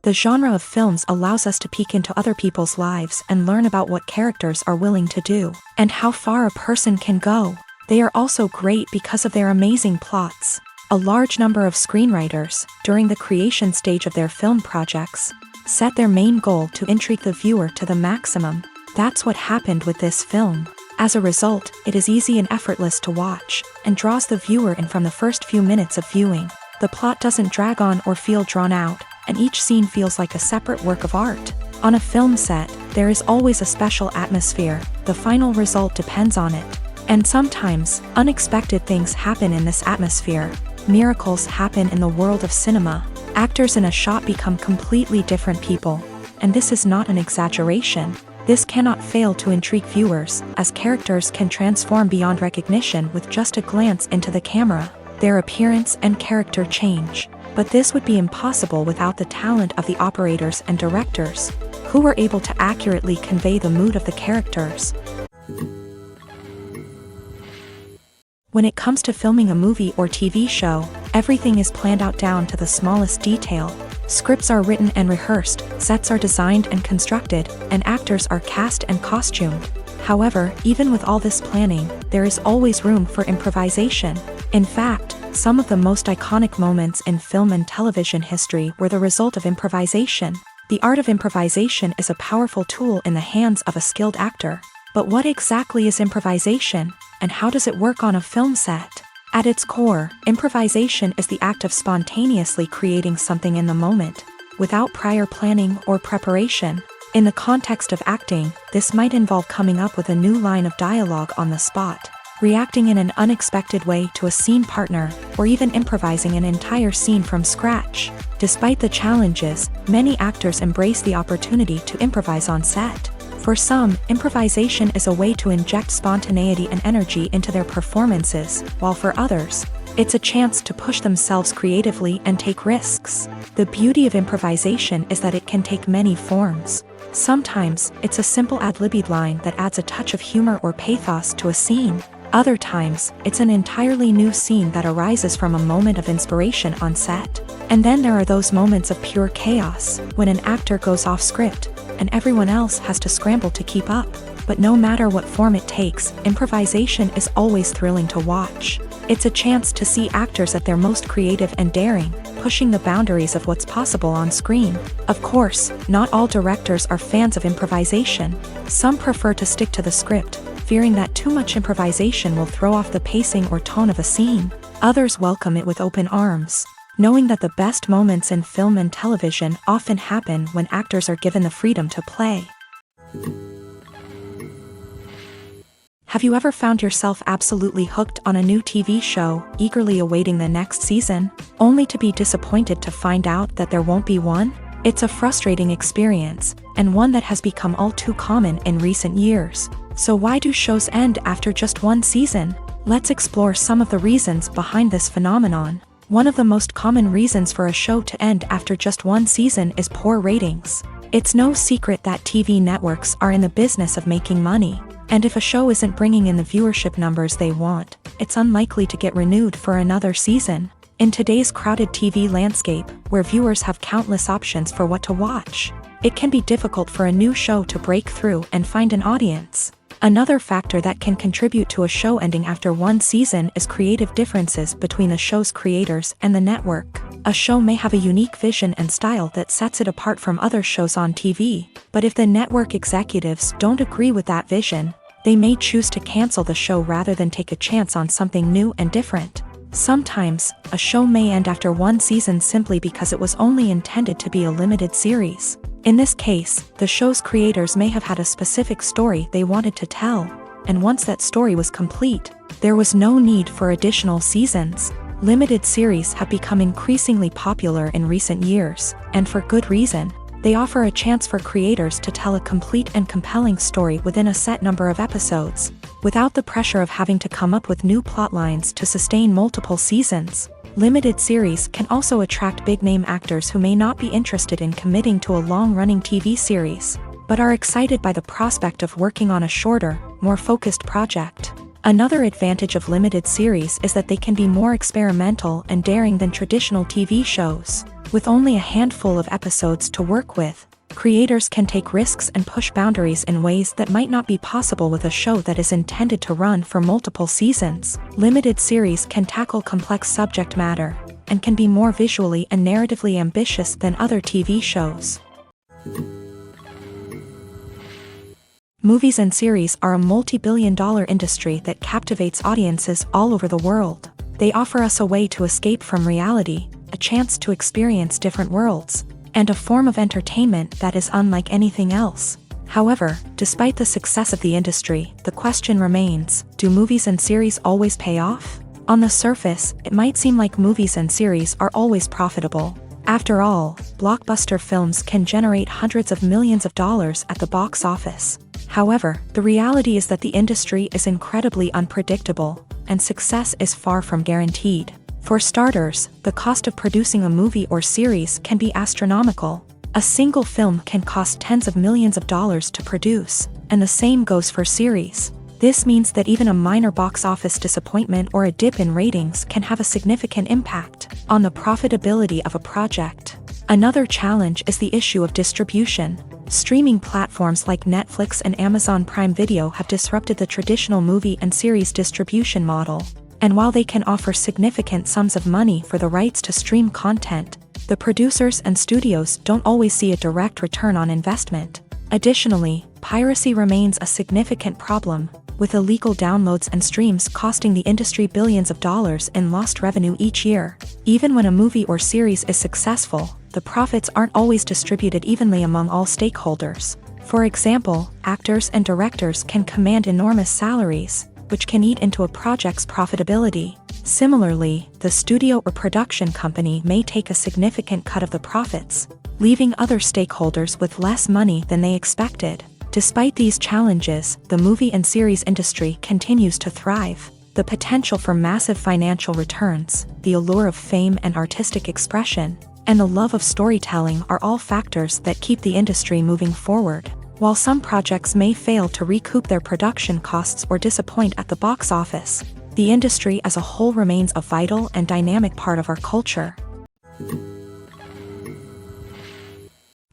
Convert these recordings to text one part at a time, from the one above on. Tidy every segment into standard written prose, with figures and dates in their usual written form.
The genre of films allows us to peek into other people's lives and learn about what characters are willing to do, and how far a person can go. They are also great because of their amazing plots. A large number of screenwriters, during the creation stage of their film projects, set their main goal to intrigue the viewer to the maximum. That's what happened with this film. As a result, it is easy and effortless to watch, and draws the viewer in from the first few minutes of viewing. The plot doesn't drag on or feel drawn out, and each scene feels like a separate work of art. On a film set, there is always a special atmosphere. The final result depends on it. And sometimes, unexpected things happen in this atmosphere. Miracles happen in the world of cinema. Actors in a shot become completely different people. And this is not an exaggeration. This cannot fail to intrigue viewers, as characters can transform beyond recognition with just a glance into the camera. Their appearance and character change. But this would be impossible without the talent of the operators and directors, who were able to accurately convey the mood of the characters. When it comes to filming a movie or TV show, everything is planned out down to the smallest detail. Scripts are written and rehearsed, sets are designed and constructed, and actors are cast and costumed. However, even with all this planning, there is always room for improvisation. In fact, some of the most iconic moments in film and television history were the result of improvisation. The art of improvisation is a powerful tool in the hands of a skilled actor. But what exactly is improvisation, and how does it work on a film set? At its core, improvisation is the act of spontaneously creating something in the moment, without prior planning or preparation. In the context of acting, this might involve coming up with a new line of dialogue on the spot, reacting in an unexpected way to a scene partner, or even improvising an entire scene from scratch. Despite the challenges, many actors embrace the opportunity to improvise on set. For some, improvisation is a way to inject spontaneity and energy into their performances, while for others, it's a chance to push themselves creatively and take risks. The beauty of improvisation is that it can take many forms. Sometimes, it's a simple ad-libbed line that adds a touch of humor or pathos to a scene. Other times, it's an entirely new scene that arises from a moment of inspiration on set. And then there are those moments of pure chaos, when an actor goes off script, and everyone else has to scramble to keep up. But no matter what form it takes, improvisation is always thrilling to watch. It's a chance to see actors at their most creative and daring, pushing the boundaries of what's possible on screen. Of course, not all directors are fans of improvisation. Some prefer to stick to the script, fearing that too much improvisation will throw off the pacing or tone of a scene. Others welcome it with open arms, knowing that the best moments in film and television often happen when actors are given the freedom to play. Have you ever found yourself absolutely hooked on a new TV show, eagerly awaiting the next season, only to be disappointed to find out that there won't be one? It's a frustrating experience, and one that has become all too common in recent years. So why do shows end after just one season? Let's explore some of the reasons behind this phenomenon. One of the most common reasons for a show to end after just one season is poor ratings. It's no secret that TV networks are in the business of making money. And if a show isn't bringing in the viewership numbers they want, it's unlikely to get renewed for another season. In today's crowded TV landscape, where viewers have countless options for what to watch, it can be difficult for a new show to break through and find an audience. Another factor that can contribute to a show ending after one season is creative differences between the show's creators and the network. A show may have a unique vision and style that sets it apart from other shows on TV, but if the network executives don't agree with that vision, they may choose to cancel the show rather than take a chance on something new and different. Sometimes, a show may end after one season simply because it was only intended to be a limited series. In this case, the show's creators may have had a specific story they wanted to tell, and once that story was complete, there was no need for additional seasons. Limited series have become increasingly popular in recent years, and for good reason. They offer a chance for creators to tell a complete and compelling story within a set number of episodes, without the pressure of having to come up with new plotlines to sustain multiple seasons. Limited series can also attract big-name actors who may not be interested in committing to a long-running TV series, but are excited by the prospect of working on a shorter, more focused project. Another advantage of limited series is that they can be more experimental and daring than traditional TV shows. With only a handful of episodes to work with, creators can take risks and push boundaries in ways that might not be possible with a show that is intended to run for multiple seasons. Limited series can tackle complex subject matter and can be more visually and narratively ambitious than other TV shows. Movies and series are a multi-billion-dollar industry that captivates audiences all over the world. They offer us a way to escape from reality, a chance to experience different worlds, and a form of entertainment that is unlike anything else. However, despite the success of the industry, the question remains, do movies and series always pay off? On the surface, it might seem like movies and series are always profitable. After all, blockbuster films can generate hundreds of millions of dollars at the box office. However, the reality is that the industry is incredibly unpredictable, and success is far from guaranteed. For starters, the cost of producing a movie or series can be astronomical. A single film can cost tens of millions of dollars to produce, and the same goes for series. This means that even a minor box office disappointment or a dip in ratings can have a significant impact on the profitability of a project. Another challenge is the issue of distribution. Streaming platforms like Netflix and Amazon Prime Video have disrupted the traditional movie and series distribution model. And while they can offer significant sums of money for the rights to stream content, the producers and studios don't always see a direct return on investment. Additionally, piracy remains a significant problem, with illegal downloads and streams costing the industry billions of dollars in lost revenue each year. Even when a movie or series is successful, the profits aren't always distributed evenly among all stakeholders. For example, actors and directors can command enormous salaries, which can eat into a project's profitability. Similarly, the studio or production company may take a significant cut of the profits, leaving other stakeholders with less money than they expected. Despite these challenges, the movie and series industry continues to thrive. The potential for massive financial returns, the allure of fame and artistic expression, and the love of storytelling are all factors that keep the industry moving forward. While some projects may fail to recoup their production costs or disappoint at the box office, the industry as a whole remains a vital and dynamic part of our culture.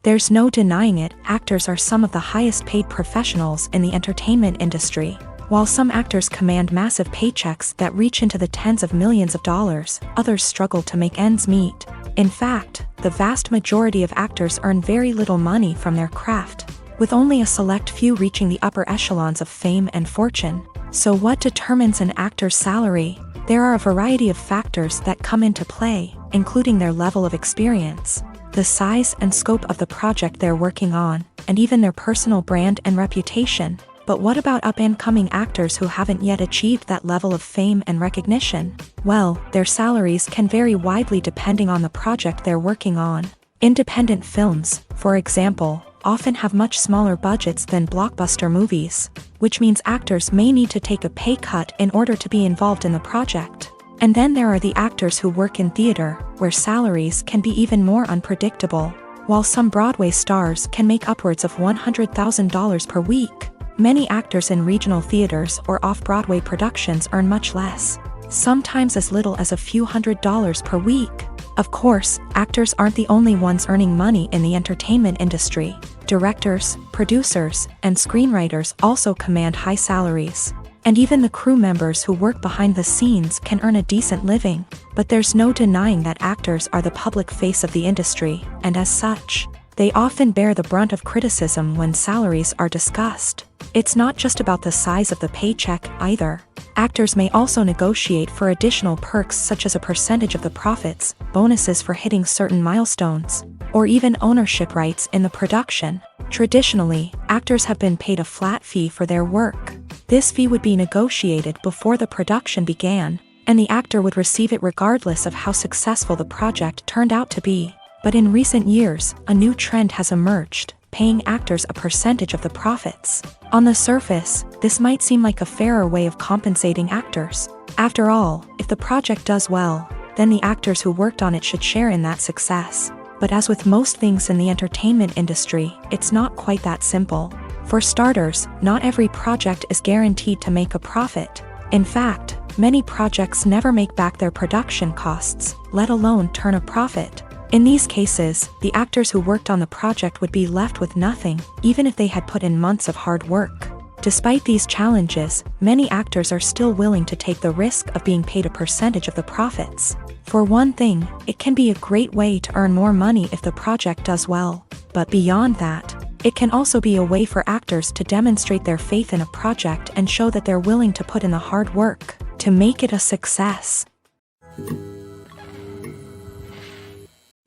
There's no denying it, actors are some of the highest paid professionals in the entertainment industry. While some actors command massive paychecks that reach into the tens of millions of dollars, others struggle to make ends meet. In fact, the vast majority of actors earn very little money from their craft, with only a select few reaching the upper echelons of fame and fortune. So what determines an actor's salary? There are a variety of factors that come into play, including their level of experience, the size and scope of the project they're working on, and even their personal brand and reputation. But what about up-and-coming actors who haven't yet achieved that level of fame and recognition? Well, their salaries can vary widely depending on the project they're working on. Independent films, for example, often have much smaller budgets than blockbuster movies, which means actors may need to take a pay cut in order to be involved in the project. And then there are the actors who work in theater, where salaries can be even more unpredictable. While some Broadway stars can make upwards of $100,000 per week, many actors in regional theaters or off-Broadway productions earn much less, sometimes as little as a few $100s per week. Of course, actors aren't the only ones earning money in the entertainment industry. Directors, producers, and screenwriters also command high salaries. And even the crew members who work behind the scenes can earn a decent living. But there's no denying that actors are the public face of the industry, and as such, they often bear the brunt of criticism when salaries are discussed. It's not just about the size of the paycheck, either. Actors may also negotiate for additional perks such as a percentage of the profits, bonuses for hitting certain milestones, or even ownership rights in the production. Traditionally, actors have been paid a flat fee for their work. This fee would be negotiated before the production began, and the actor would receive it regardless of how successful the project turned out to be. But in recent years, a new trend has emerged, paying actors a percentage of the profits. On the surface, this might seem like a fairer way of compensating actors. After all, if the project does well, then the actors who worked on it should share in that success. But as with most things in the entertainment industry, it's not quite that simple. For starters, not every project is guaranteed to make a profit. In fact, many projects never make back their production costs, let alone turn a profit. In these cases, the actors who worked on the project would be left with nothing, even if they had put in months of hard work. Despite these challenges, many actors are still willing to take the risk of being paid a percentage of the profits. For one thing, it can be a great way to earn more money if the project does well. But beyond that, it can also be a way for actors to demonstrate their faith in a project and show that they're willing to put in the hard work to make it a success.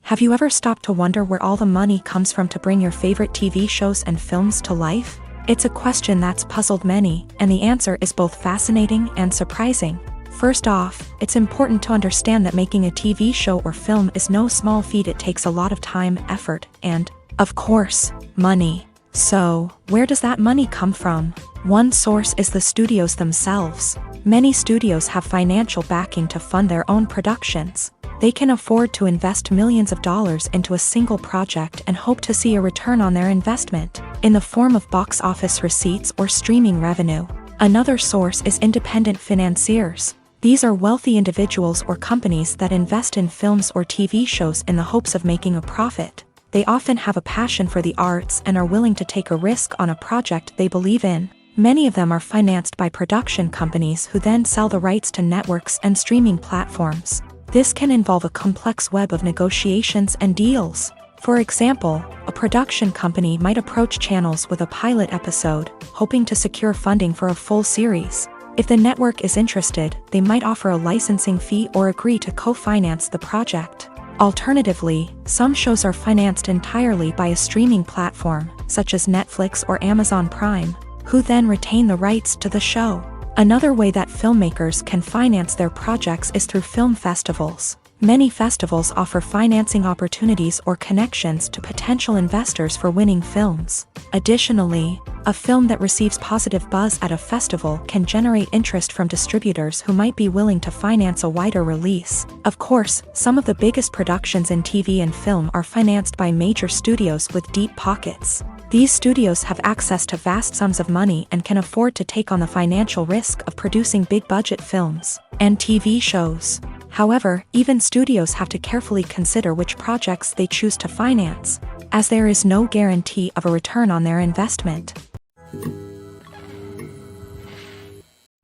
Have you ever stopped to wonder where all the money comes from to bring your favorite TV shows and films to life? It's a question that's puzzled many, and the answer is both fascinating and surprising. First off, it's important to understand that making a TV show or film is no small feat. It takes a lot of time, effort, and, of course, money. So, where does that money come from? One source is the studios themselves. Many studios have financial backing to fund their own productions. They can afford to invest millions of dollars into a single project and hope to see a return on their investment, in the form of box office receipts or streaming revenue. Another source is independent financiers. These are wealthy individuals or companies that invest in films or TV shows in the hopes of making a profit. They often have a passion for the arts and are willing to take a risk on a project they believe in. Many of them are financed by production companies who then sell the rights to networks and streaming platforms. This can involve a complex web of negotiations and deals. For example, a production company might approach channels with a pilot episode, hoping to secure funding for a full series. If the network is interested, they might offer a licensing fee or agree to co-finance the project. Alternatively, some shows are financed entirely by a streaming platform, such as Netflix or Amazon Prime, who then retain the rights to the show. Another way that filmmakers can finance their projects is through film festivals. Many festivals offer financing opportunities or connections to potential investors for winning films. Additionally, a film that receives positive buzz at a festival can generate interest from distributors who might be willing to finance a wider release. Of course, some of the biggest productions in TV and film are financed by major studios with deep pockets. These studios have access to vast sums of money and can afford to take on the financial risk of producing big-budget films and TV shows. However, even studios have to carefully consider which projects they choose to finance, as there is no guarantee of a return on their investment.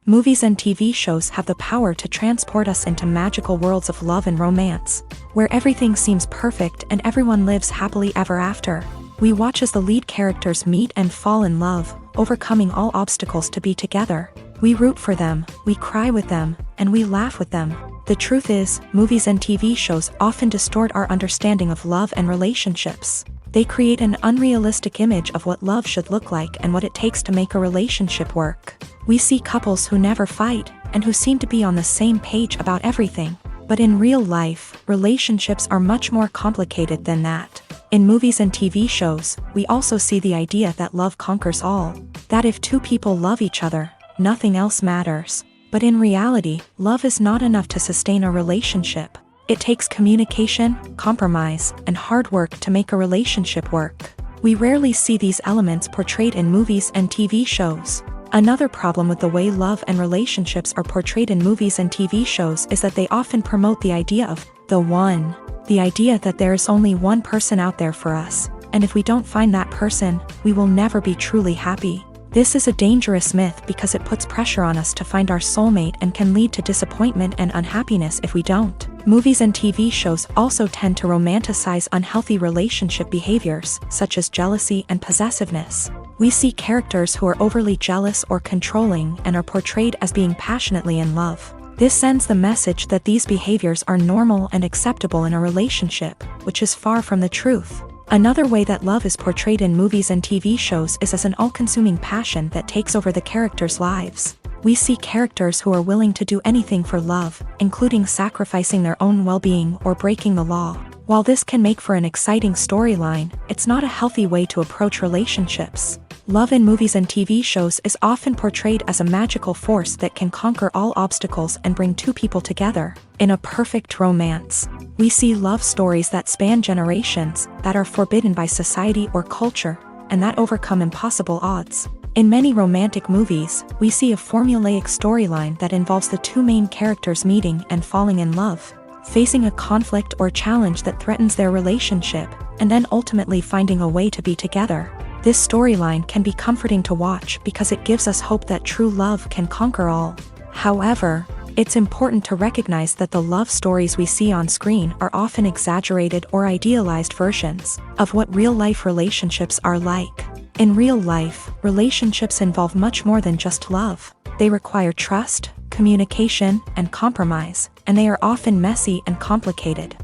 Movies and TV shows have the power to transport us into magical worlds of love and romance, where everything seems perfect and everyone lives happily ever after. We watch as the lead characters meet and fall in love, overcoming all obstacles to be together. We root for them, we cry with them, and we laugh with them. The truth is, movies and TV shows often distort our understanding of love and relationships. They create an unrealistic image of what love should look like and what it takes to make a relationship work. We see couples who never fight, and who seem to be on the same page about everything. But in real life, relationships are much more complicated than that. In movies and TV shows, we also see the idea that love conquers all. That if two people love each other, nothing else matters. But in reality, love is not enough to sustain a relationship. It takes communication, compromise, and hard work to make a relationship work. We rarely see these elements portrayed in movies and TV shows. Another problem with the way love and relationships are portrayed in movies and TV shows is that they often promote the idea of the one. The idea that there is only one person out there for us, and if we don't find that person, we will never be truly happy. This is a dangerous myth because it puts pressure on us to find our soulmate and can lead to disappointment and unhappiness if we don't. Movies and TV shows also tend to romanticize unhealthy relationship behaviors, such as jealousy and possessiveness. We see characters who are overly jealous or controlling and are portrayed as being passionately in love. This sends the message that these behaviors are normal and acceptable in a relationship, which is far from the truth. Another way that love is portrayed in movies and TV shows is as an all-consuming passion that takes over the characters' lives. We see characters who are willing to do anything for love, including sacrificing their own well-being or breaking the law. While this can make for an exciting storyline, it's not a healthy way to approach relationships. Love in movies and TV shows is often portrayed as a magical force that can conquer all obstacles and bring two people together in a perfect romance. We see love stories that span generations, that are forbidden by society or culture, and that overcome impossible odds. In many romantic movies, we see a formulaic storyline that involves the two main characters meeting and falling in love, facing a conflict or challenge that threatens their relationship, and then ultimately finding a way to be together. This storyline can be comforting to watch because it gives us hope that true love can conquer all. However, it's important to recognize that the love stories we see on screen are often exaggerated or idealized versions of what real-life relationships are like. In real life, relationships involve much more than just love. They require trust, communication, and compromise, and they are often messy and complicated.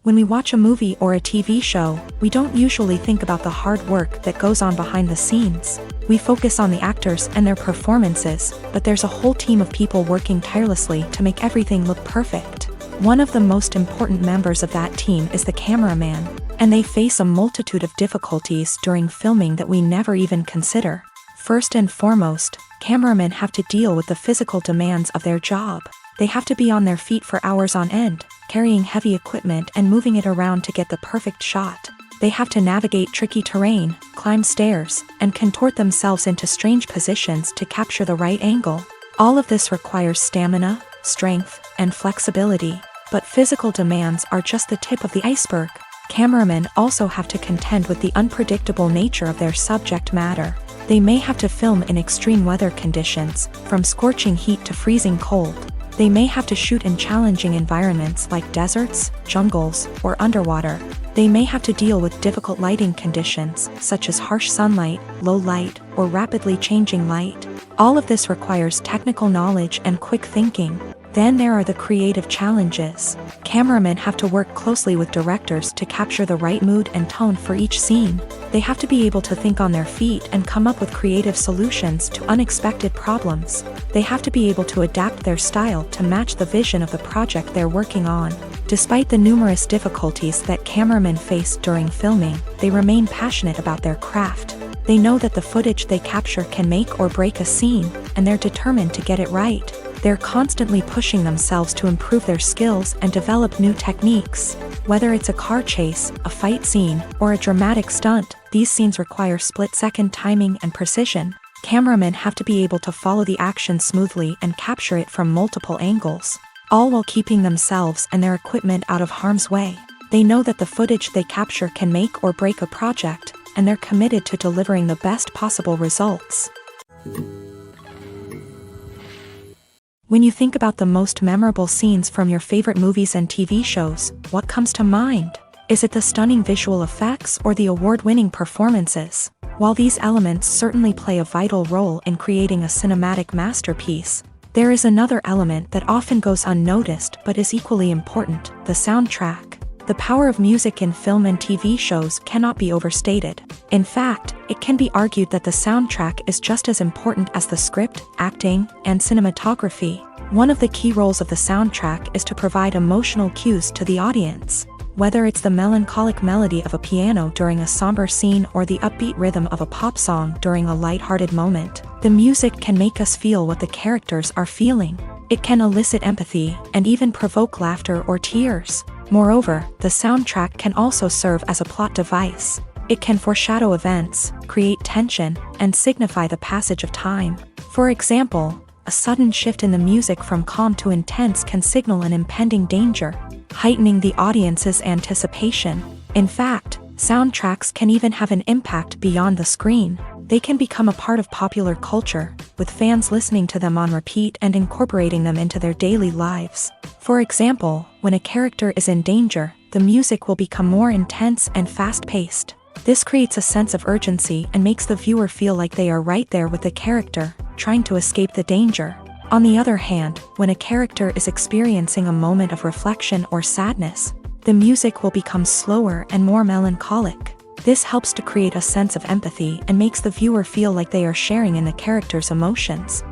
When we watch a movie or a TV show, we don't usually think about the hard work that goes on behind the scenes. We focus on the actors and their performances, but there's a whole team of people working tirelessly to make everything look perfect. One of the most important members of that team is the cameraman, and they face a multitude of difficulties during filming that we never even consider. First and foremost, cameramen have to deal with the physical demands of their job. They have to be on their feet for hours on end, carrying heavy equipment and moving it around to get the perfect shot. They have to navigate tricky terrain, climb stairs, and contort themselves into strange positions to capture the right angle. All of this requires stamina, strength, and flexibility. But physical demands are just the tip of the iceberg. Cameramen also have to contend with the unpredictable nature of their subject matter. They may have to film in extreme weather conditions, from scorching heat to freezing cold. They may have to shoot in challenging environments like deserts, jungles, or underwater. They may have to deal with difficult lighting conditions, such as harsh sunlight, low light, or rapidly changing light. All of this requires technical knowledge and quick thinking. Then there are the creative challenges. Cameramen have to work closely with directors to capture the right mood and tone for each scene. They have to be able to think on their feet and come up with creative solutions to unexpected problems. They have to be able to adapt their style to match the vision of the project they're working on. Despite the numerous difficulties that cameramen face during filming, they remain passionate about their craft. They know that the footage they capture can make or break a scene, and they're determined to get it right. They're constantly pushing themselves to improve their skills and develop new techniques. Whether it's a car chase, a fight scene, or a dramatic stunt, these scenes require split-second timing and precision. Cameramen have to be able to follow the action smoothly and capture it from multiple angles, all while keeping themselves and their equipment out of harm's way. They know that the footage they capture can make or break a project, and they're committed to delivering the best possible results. When you think about the most memorable scenes from your favorite movies and TV shows, what comes to mind? Is it the stunning visual effects or the award-winning performances? While these elements certainly play a vital role in creating a cinematic masterpiece, there is another element that often goes unnoticed but is equally important: the soundtrack. The power of music in film and TV shows cannot be overstated. In fact, it can be argued that the soundtrack is just as important as the script, acting, and cinematography. One of the key roles of the soundtrack is to provide emotional cues to the audience. Whether it's the melancholic melody of a piano during a somber scene or the upbeat rhythm of a pop song during a lighthearted moment, the music can make us feel what the characters are feeling. It can elicit empathy and even provoke laughter or tears. Moreover, the soundtrack can also serve as a plot device. It can foreshadow events, create tension, and signify the passage of time. For example, a sudden shift in the music from calm to intense can signal an impending danger, heightening the audience's anticipation. In fact, soundtracks can even have an impact beyond the screen. They can become a part of popular culture, with fans listening to them on repeat and incorporating them into their daily lives. For example, when a character is in danger, the music will become more intense and fast-paced. This creates a sense of urgency and makes the viewer feel like they are right there with the character, trying to escape the danger. On the other hand, when a character is experiencing a moment of reflection or sadness, the music will become slower and more melancholic. This helps to create a sense of empathy and makes the viewer feel like they are sharing in the character's emotions.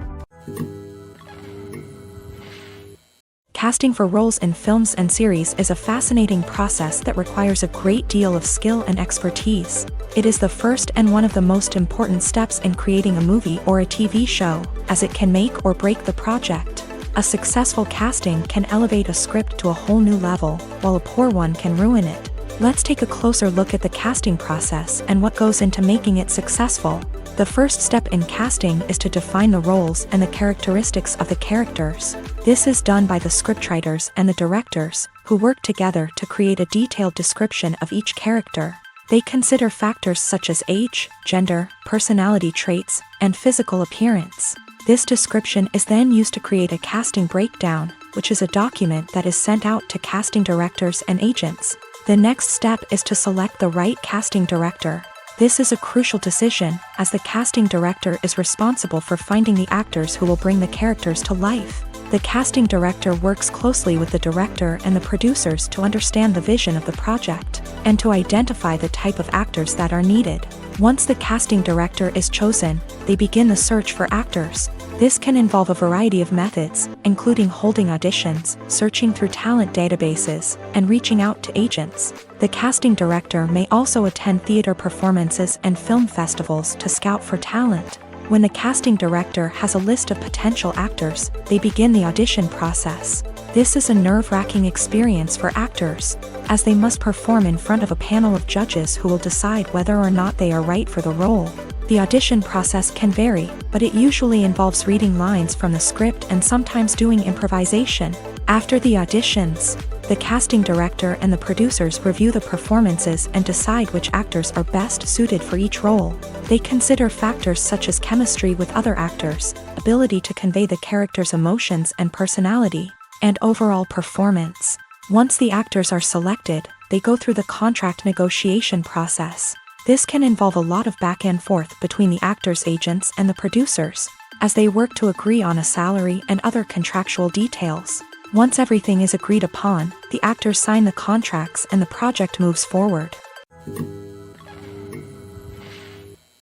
Casting for roles in films and series is a fascinating process that requires a great deal of skill and expertise. It is the first and one of the most important steps in creating a movie or a TV show, as it can make or break the project. A successful casting can elevate a script to a whole new level, while a poor one can ruin it. Let's take a closer look at the casting process and what goes into making it successful. The first step in casting is to define the roles and the characteristics of the characters. This is done by the scriptwriters and the directors, who work together to create a detailed description of each character. They consider factors such as age, gender, personality traits, and physical appearance. This description is then used to create a casting breakdown, which is a document that is sent out to casting directors and agents. The next step is to select the right casting director. This is a crucial decision, as the casting director is responsible for finding the actors who will bring the characters to life. The casting director works closely with the director and the producers to understand the vision of the project, and to identify the type of actors that are needed. Once the casting director is chosen, they begin the search for actors. This can involve a variety of methods, including holding auditions, searching through talent databases, and reaching out to agents. The casting director may also attend theater performances and film festivals to scout for talent. When the casting director has a list of potential actors, they begin the audition process. This is a nerve-wracking experience for actors, as they must perform in front of a panel of judges who will decide whether or not they are right for the role. The audition process can vary, but it usually involves reading lines from the script and sometimes doing improvisation. After the auditions, the casting director and the producers review the performances and decide which actors are best suited for each role. They consider factors such as chemistry with other actors, ability to convey the character's emotions and personality, and overall performance. Once the actors are selected, they go through the contract negotiation process. This can involve a lot of back and forth between the actors' agents and the producers, as they work to agree on a salary and other contractual details. Once everything is agreed upon, the actors sign the contracts and the project moves forward.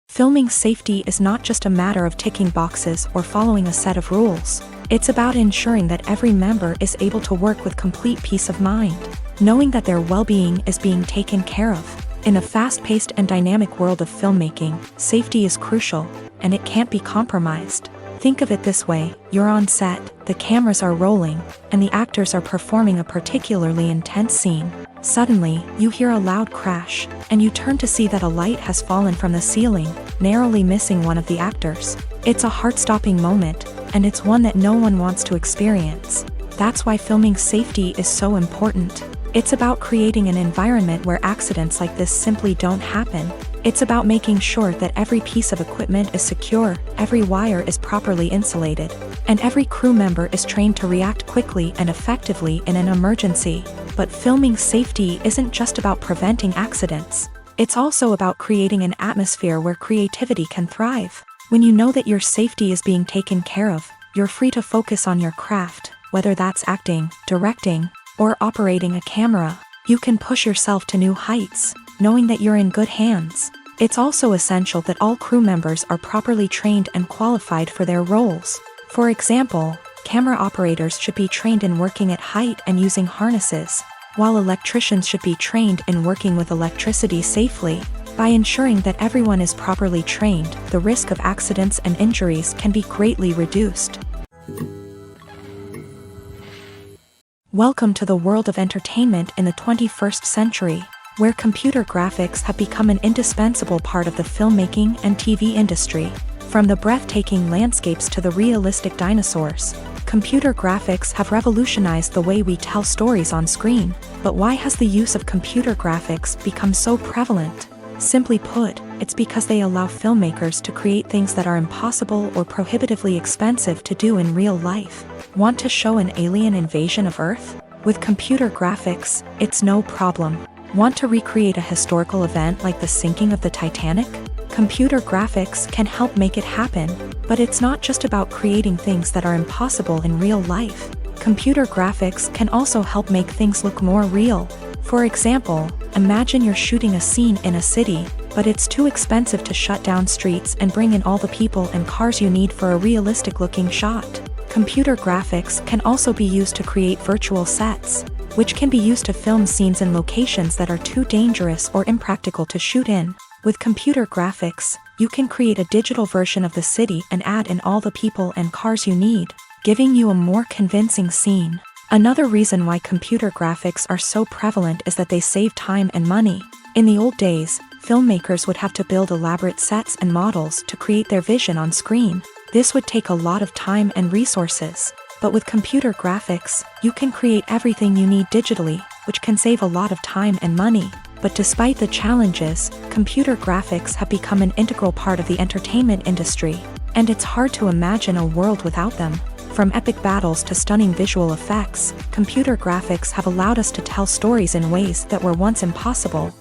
Filming safety is not just a matter of ticking boxes or following a set of rules. It's about ensuring that every member is able to work with complete peace of mind, knowing that their well-being is being taken care of. In a fast-paced and dynamic world of filmmaking, safety is crucial, and it can't be compromised. Think of it this way: you're on set, the cameras are rolling, and the actors are performing a particularly intense scene. Suddenly, you hear a loud crash, and you turn to see that a light has fallen from the ceiling, narrowly missing one of the actors. It's a heart-stopping moment, and it's one that no one wants to experience. That's why filming safety is so important. It's about creating an environment where accidents like this simply don't happen. It's about making sure that every piece of equipment is secure, every wire is properly insulated, and every crew member is trained to react quickly and effectively in an emergency. But filming safety isn't just about preventing accidents. It's also about creating an atmosphere where creativity can thrive. When you know that your safety is being taken care of, you're free to focus on your craft, whether that's acting, directing, or operating a camera. You can push yourself to new heights, knowing that you're in good hands. It's also essential that all crew members are properly trained and qualified for their roles. For example, camera operators should be trained in working at height and using harnesses, while electricians should be trained in working with electricity safely. By ensuring that everyone is properly trained, the risk of accidents and injuries can be greatly reduced. Welcome to the world of entertainment in the 21st century, where computer graphics have become an indispensable part of the filmmaking and TV industry. From the breathtaking landscapes to the realistic dinosaurs, computer graphics have revolutionized the way we tell stories on screen. But why has the use of computer graphics become so prevalent? Simply put, it's because they allow filmmakers to create things that are impossible or prohibitively expensive to do in real life. Want to show an alien invasion of Earth? With computer graphics, it's no problem. Want to recreate a historical event like the sinking of the Titanic? Computer graphics can help make it happen. But it's not just about creating things that are impossible in real life. Computer graphics can also help make things look more real. For example, imagine you're shooting a scene in a city, but it's too expensive to shut down streets and bring in all the people and cars you need for a realistic-looking shot. Computer graphics can also be used to create virtual sets, which can be used to film scenes in locations that are too dangerous or impractical to shoot in. With computer graphics, you can create a digital version of the city and add in all the people and cars you need, giving you a more convincing scene. Another reason why computer graphics are so prevalent is that they save time and money. In the old days, filmmakers would have to build elaborate sets and models to create their vision on screen. This would take a lot of time and resources. But with computer graphics, you can create everything you need digitally, which can save a lot of time and money. But despite the challenges, computer graphics have become an integral part of the entertainment industry, and it's hard to imagine a world without them. From epic battles to stunning visual effects, computer graphics have allowed us to tell stories in ways that were once impossible.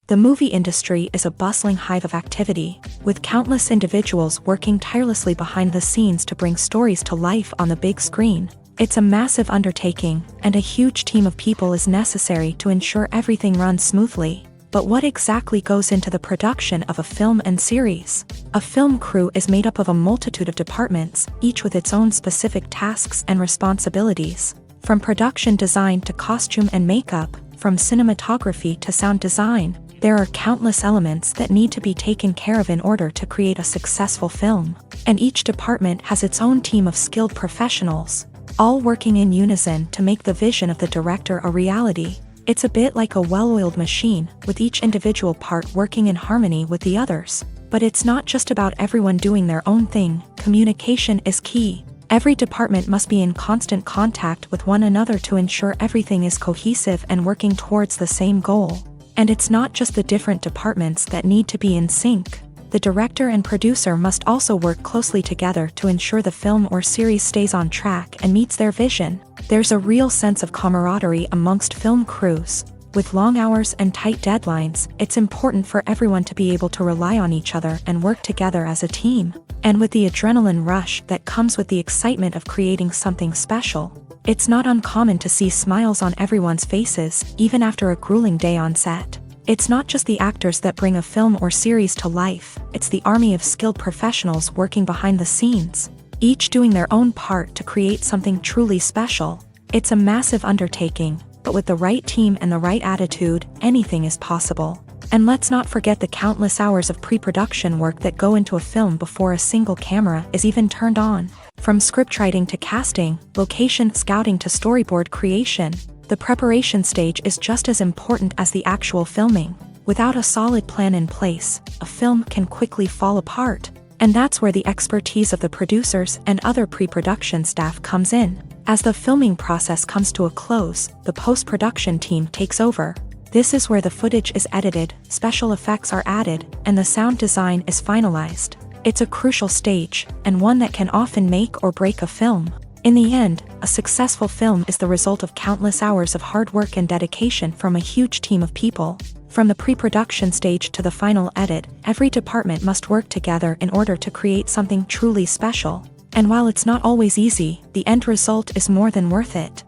The movie industry is a bustling hive of activity, with countless individuals working tirelessly behind the scenes to bring stories to life on the big screen. It's a massive undertaking, and a huge team of people is necessary to ensure everything runs smoothly. But what exactly goes into the production of a film and series? A film crew is made up of a multitude of departments, each with its own specific tasks and responsibilities. From production design to costume and makeup, from cinematography to sound design, there are countless elements that need to be taken care of in order to create a successful film. And each department has its own team of skilled professionals, all working in unison to make the vision of the director a reality. It's a bit like a well-oiled machine, with each individual part working in harmony with the others. But it's not just about everyone doing their own thing. Communication is key. Every department must be in constant contact with one another to ensure everything is cohesive and working towards the same goal. And it's not just the different departments that need to be in sync. The director and producer must also work closely together to ensure the film or series stays on track and meets their vision. There's a real sense of camaraderie amongst film crews. With long hours and tight deadlines, it's important for everyone to be able to rely on each other and work together as a team. And with the adrenaline rush that comes with the excitement of creating something special, it's not uncommon to see smiles on everyone's faces, even after a grueling day on set. It's not just the actors that bring a film or series to life, it's the army of skilled professionals working behind the scenes, each doing their own part to create something truly special. It's a massive undertaking, but with the right team and the right attitude, anything is possible. And let's not forget the countless hours of pre-production work that go into a film before a single camera is even turned on. From scriptwriting to casting, location scouting to storyboard creation, the preparation stage is just as important as the actual filming. Without a solid plan in place, a film can quickly fall apart. And that's where the expertise of the producers and other pre-production staff comes in. As the filming process comes to a close, the post-production team takes over. This is where the footage is edited, special effects are added, and the sound design is finalized. It's a crucial stage, and one that can often make or break a film. In the end, a successful film is the result of countless hours of hard work and dedication from a huge team of people. From the pre-production stage to the final edit, every department must work together in order to create something truly special. And while it's not always easy, the end result is more than worth it.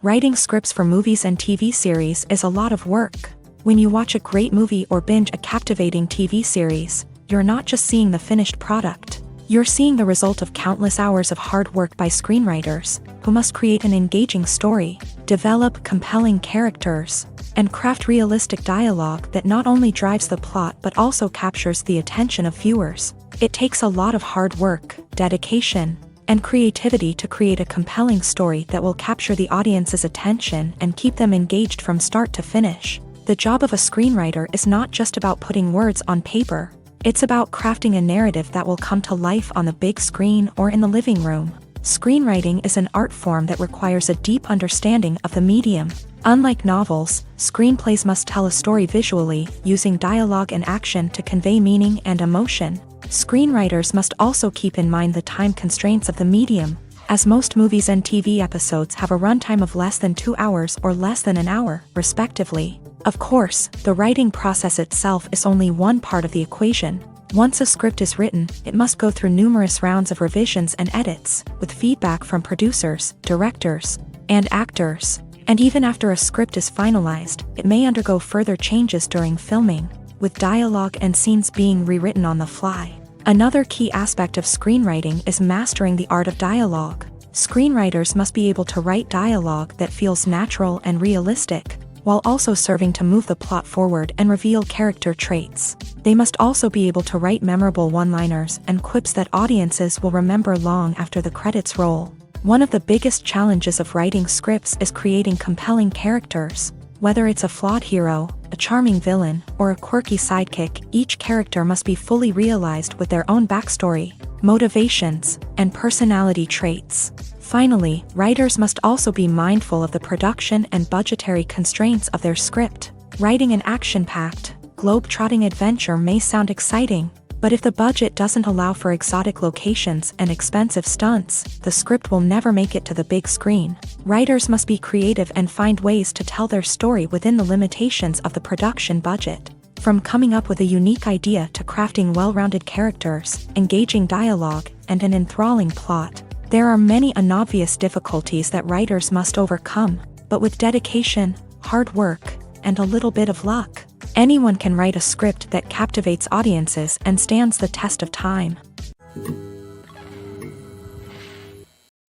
Writing scripts for movies and TV series is a lot of work. When you watch a great movie or binge a captivating TV series, you're not just seeing the finished product. You're seeing the result of countless hours of hard work by screenwriters, who must create an engaging story, develop compelling characters, and craft realistic dialogue that not only drives the plot but also captures the attention of viewers. It takes a lot of hard work, dedication, and creativity to create a compelling story that will capture the audience's attention and keep them engaged from start to finish. The job of a screenwriter is not just about putting words on paper. It's about crafting a narrative that will come to life on the big screen or in the living room. Screenwriting is an art form that requires a deep understanding of the medium. Unlike novels, screenplays must tell a story visually, using dialogue and action to convey meaning and emotion. Screenwriters must also keep in mind the time constraints of the medium, as most movies and TV episodes have a runtime of less than 2 hours or less than an hour, respectively. Of course, the writing process itself is only one part of the equation. Once a script is written, it must go through numerous rounds of revisions and edits, with feedback from producers, directors, and actors. And even after a script is finalized, it may undergo further changes during filming, with dialogue and scenes being rewritten on the fly. Another key aspect of screenwriting is mastering the art of dialogue. Screenwriters must be able to write dialogue that feels natural and realistic. while also serving to move the plot forward and reveal character traits. They must also be able to write memorable one-liners and quips that audiences will remember long after the credits roll. One of the biggest challenges of writing scripts is creating compelling characters. Whether it's a flawed hero, a charming villain, or a quirky sidekick, each character must be fully realized with their own backstory, motivations, and personality traits. Finally, writers must also be mindful of the production and budgetary constraints of their script. Writing an action-packed, globe-trotting adventure may sound exciting, but if the budget doesn't allow for exotic locations and expensive stunts, the script will never make it to the big screen. Writers must be creative and find ways to tell their story within the limitations of the production budget. From coming up with a unique idea to crafting well-rounded characters, engaging dialogue, and an enthralling plot, there are many unobvious difficulties that writers must overcome, but with dedication, hard work, and a little bit of luck, anyone can write a script that captivates audiences and stands the test of time.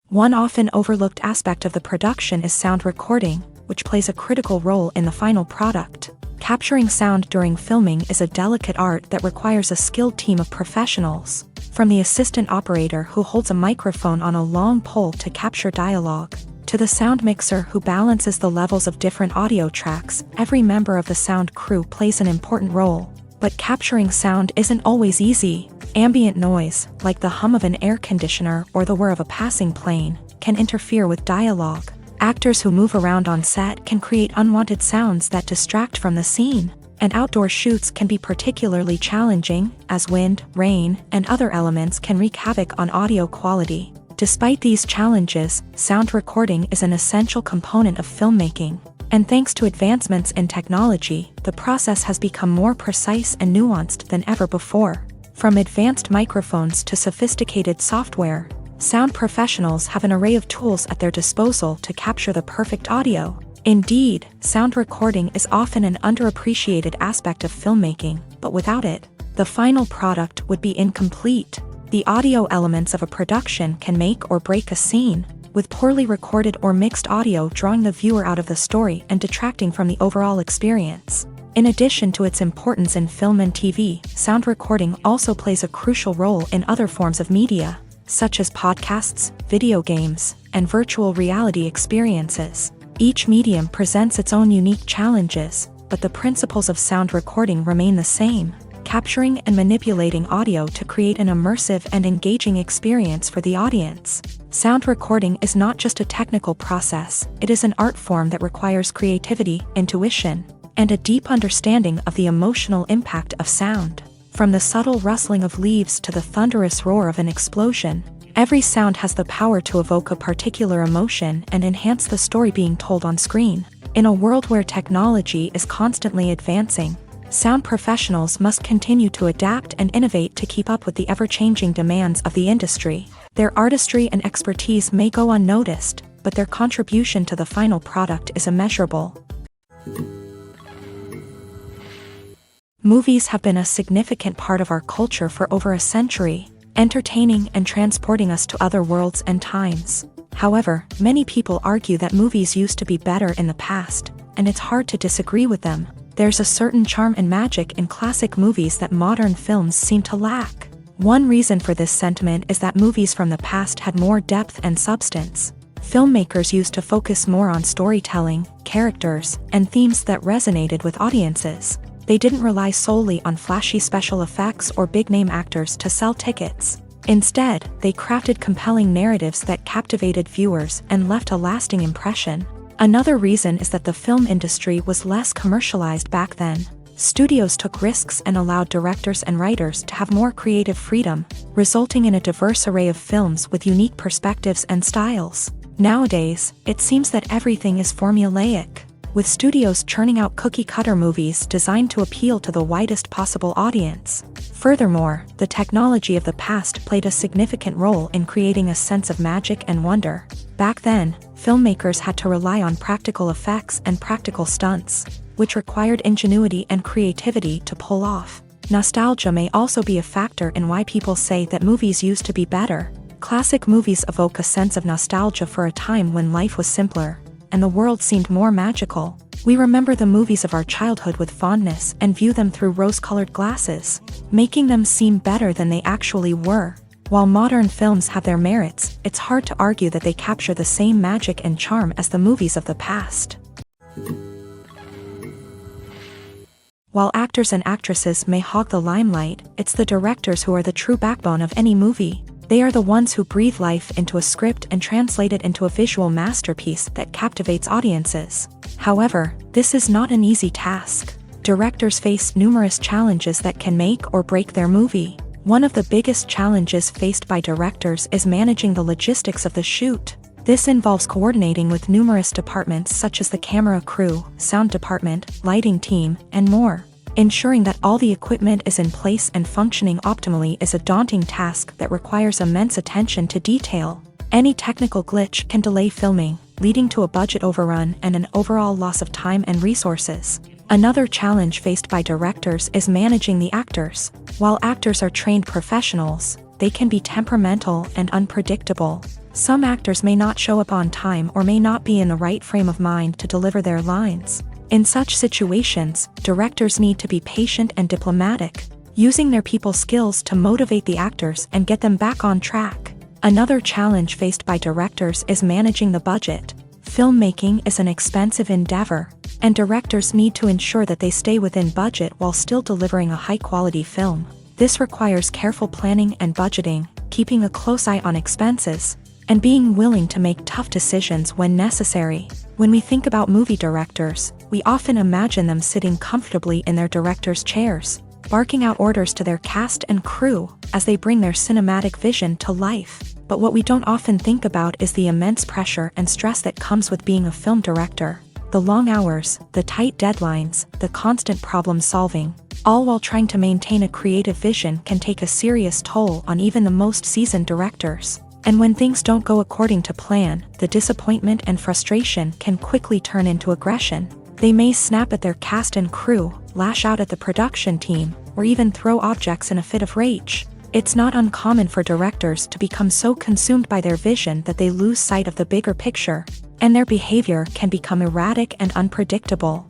One often overlooked aspect of the production is sound recording, which plays a critical role in the final product. Capturing sound during filming is a delicate art that requires a skilled team of professionals. From the assistant operator who holds a microphone on a long pole to capture dialogue, to the sound mixer who balances the levels of different audio tracks, every member of the sound crew plays an important role. But capturing sound isn't always easy. Ambient noise, like the hum of an air conditioner or the whir of a passing plane, can interfere with dialogue. Actors who move around on set can create unwanted sounds that distract from the scene. And outdoor shoots can be particularly challenging, as wind, rain, and other elements can wreak havoc on audio quality. Despite these challenges, sound recording is an essential component of filmmaking. And thanks to advancements in technology, the process has become more precise and nuanced than ever before. From advanced microphones to sophisticated software, sound professionals have an array of tools at their disposal to capture the perfect audio. Indeed, sound recording is often an underappreciated aspect of filmmaking, but without it, the final product would be incomplete. The audio elements of a production can make or break a scene, with poorly recorded or mixed audio drawing the viewer out of the story and detracting from the overall experience. In addition to its importance in film and TV, sound recording also plays a crucial role in other forms of media, such as podcasts, video games, and virtual reality experiences. Each medium presents its own unique challenges, but the principles of sound recording remain the same, capturing and manipulating audio to create an immersive and engaging experience for the audience. Sound recording is not just a technical process, it is an art form that requires creativity, intuition, and a deep understanding of the emotional impact of sound. From the subtle rustling of leaves to the thunderous roar of an explosion, every sound has the power to evoke a particular emotion and enhance the story being told on screen. In a world where technology is constantly advancing, sound professionals must continue to adapt and innovate to keep up with the ever-changing demands of the industry. Their artistry and expertise may go unnoticed, but their contribution to the final product is immeasurable. Movies have been a significant part of our culture for over a century, entertaining and transporting us to other worlds and times. However, many people argue that movies used to be better in the past, and it's hard to disagree with them. There's a certain charm and magic in classic movies that modern films seem to lack. One reason for this sentiment is that movies from the past had more depth and substance. Filmmakers used to focus more on storytelling, characters, and themes that resonated with audiences. They didn't rely solely on flashy special effects or big-name actors to sell tickets. Instead, they crafted compelling narratives that captivated viewers and left a lasting impression. Another reason is that the film industry was less commercialized back then. Studios took risks and allowed directors and writers to have more creative freedom, resulting in a diverse array of films with unique perspectives and styles. Nowadays, it seems that everything is formulaic, with studios churning out cookie-cutter movies designed to appeal to the widest possible audience. Furthermore, the technology of the past played a significant role in creating a sense of magic and wonder. Back then, filmmakers had to rely on practical effects and practical stunts, which required ingenuity and creativity to pull off. Nostalgia may also be a factor in why people say that movies used to be better. Classic movies evoke a sense of nostalgia for a time when life was simpler, and the world seemed more magical. We remember the movies of our childhood with fondness and view them through rose-colored glasses, making them seem better than they actually were. While modern films have their merits, it's hard to argue that they capture the same magic and charm as the movies of the past. While actors and actresses may hog the limelight, it's the directors who are the true backbone of any movie. They are the ones who breathe life into a script and translate it into a visual masterpiece that captivates audiences. However, this is not an easy task. Directors face numerous challenges that can make or break their movie. One of the biggest challenges faced by directors is managing the logistics of the shoot. This involves coordinating with numerous departments such as the camera crew, sound department, lighting team, and more. Ensuring that all the equipment is in place and functioning optimally is a daunting task that requires immense attention to detail. Any technical glitch can delay filming, leading to a budget overrun and an overall loss of time and resources. Another challenge faced by directors is managing the actors. While actors are trained professionals, they can be temperamental and unpredictable. Some actors may not show up on time or may not be in the right frame of mind to deliver their lines. In such situations, directors need to be patient and diplomatic, using their people skills to motivate the actors and get them back on track. Another challenge faced by directors is managing the budget. Filmmaking is an expensive endeavor, and directors need to ensure that they stay within budget while still delivering a high-quality film. This requires careful planning and budgeting, keeping a close eye on expenses, and being willing to make tough decisions when necessary. When we think about movie directors, we often imagine them sitting comfortably in their director's chairs, barking out orders to their cast and crew as they bring their cinematic vision to life. But what we don't often think about is the immense pressure and stress that comes with being a film director. The long hours, the tight deadlines, the constant problem solving, all while trying to maintain a creative vision can take a serious toll on even the most seasoned directors. And when things don't go according to plan, the disappointment and frustration can quickly turn into aggression. They may snap at their cast and crew, lash out at the production team, or even throw objects in a fit of rage. It's not uncommon for directors to become so consumed by their vision that they lose sight of the bigger picture, and their behavior can become erratic and unpredictable.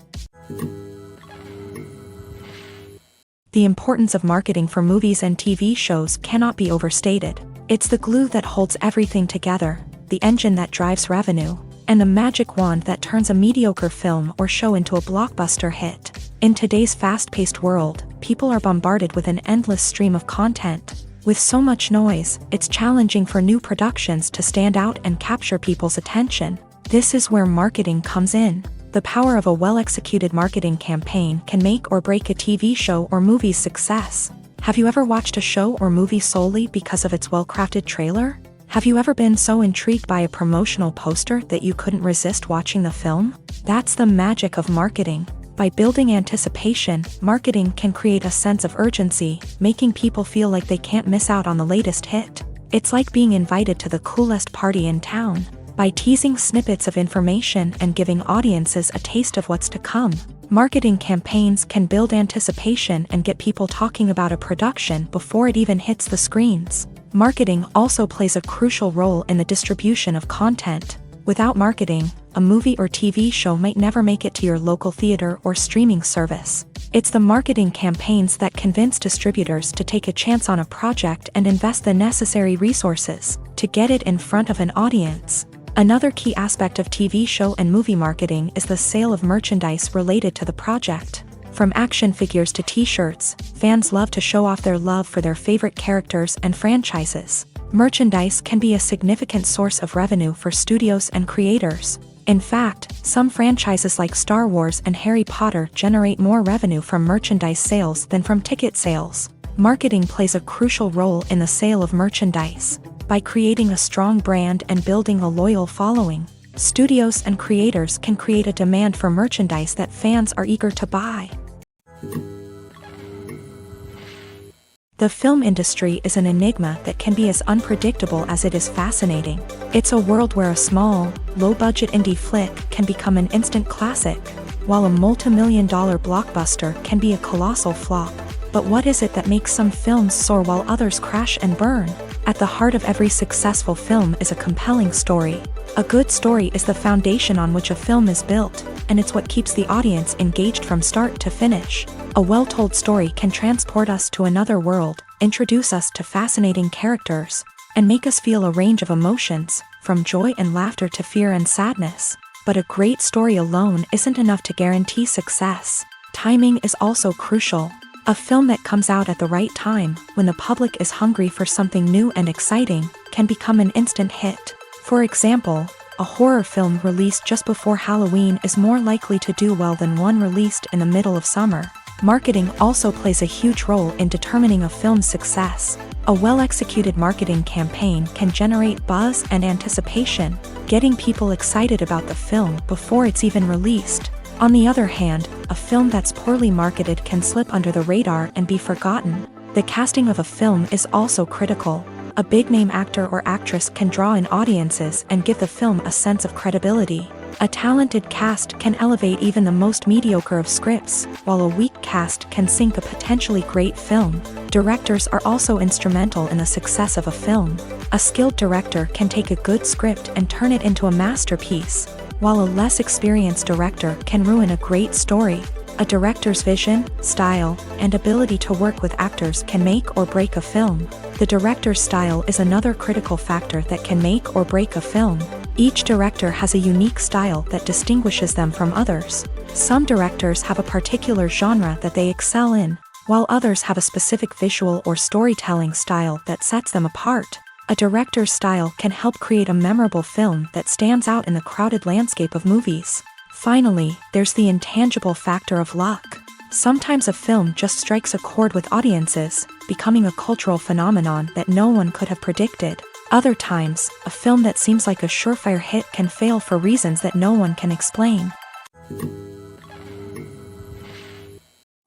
The importance of marketing for movies and TV shows cannot be overstated. It's the glue that holds everything together, the engine that drives revenue, and the magic wand that turns a mediocre film or show into a blockbuster hit. In today's fast-paced world, people are bombarded with an endless stream of content. With so much noise, it's challenging for new productions to stand out and capture people's attention. This is where marketing comes in. The power of a well-executed marketing campaign can make or break a TV show or movie's success. Have you ever watched a show or movie solely because of its well-crafted trailer? Have you ever been so intrigued by a promotional poster that you couldn't resist watching the film? That's the magic of marketing. By building anticipation, marketing can create a sense of urgency, making people feel like they can't miss out on the latest hit. It's like being invited to the coolest party in town. By teasing snippets of information and giving audiences a taste of what's to come, marketing campaigns can build anticipation and get people talking about a production before it even hits the screens. Marketing also plays a crucial role in the distribution of content. Without marketing, a movie or TV show might never make it to your local theater or streaming service. It's the marketing campaigns that convince distributors to take a chance on a project and invest the necessary resources to get it in front of an audience. Another key aspect of TV show and movie marketing is the sale of merchandise related to the project. From action figures to t-shirts, fans love to show off their love for their favorite characters and franchises. Merchandise can be a significant source of revenue for studios and creators. In fact, some franchises like Star Wars and Harry Potter generate more revenue from merchandise sales than from ticket sales. Marketing plays a crucial role in the sale of merchandise. By creating a strong brand and building a loyal following, studios and creators can create a demand for merchandise that fans are eager to buy. The film industry is an enigma that can be as unpredictable as it is fascinating. It's a world where a small, low-budget indie flick can become an instant classic, while a multi-million-dollar blockbuster can be a colossal flop. But what is it that makes some films soar while others crash and burn? At the heart of every successful film is a compelling story. A good story is the foundation on which a film is built, and it's what keeps the audience engaged from start to finish. A well-told story can transport us to another world, introduce us to fascinating characters, and make us feel a range of emotions, from joy and laughter to fear and sadness. But a great story alone isn't enough to guarantee success. Timing is also crucial. A film that comes out at the right time, when the public is hungry for something new and exciting, can become an instant hit. For example, a horror film released just before Halloween is more likely to do well than one released in the middle of summer. Marketing also plays a huge role in determining a film's success. A well-executed marketing campaign can generate buzz and anticipation, getting people excited about the film before it's even released. On the other hand, a film that's poorly marketed can slip under the radar and be forgotten. The casting of a film is also critical. A big-name actor or actress can draw in audiences and give the film a sense of credibility. A talented cast can elevate even the most mediocre of scripts, while a weak cast can sink a potentially great film. Directors are also instrumental in the success of a film. A skilled director can take a good script and turn it into a masterpiece, while a less experienced director can ruin a great story. A director's vision, style, and ability to work with actors can make or break a film. The director's style is another critical factor that can make or break a film. Each director has a unique style that distinguishes them from others. Some directors have a particular genre that they excel in, while others have a specific visual or storytelling style that sets them apart. A director's style can help create a memorable film that stands out in the crowded landscape of movies. Finally, there's the intangible factor of luck. Sometimes a film just strikes a chord with audiences, becoming a cultural phenomenon that no one could have predicted. Other times, a film that seems like a surefire hit can fail for reasons that no one can explain.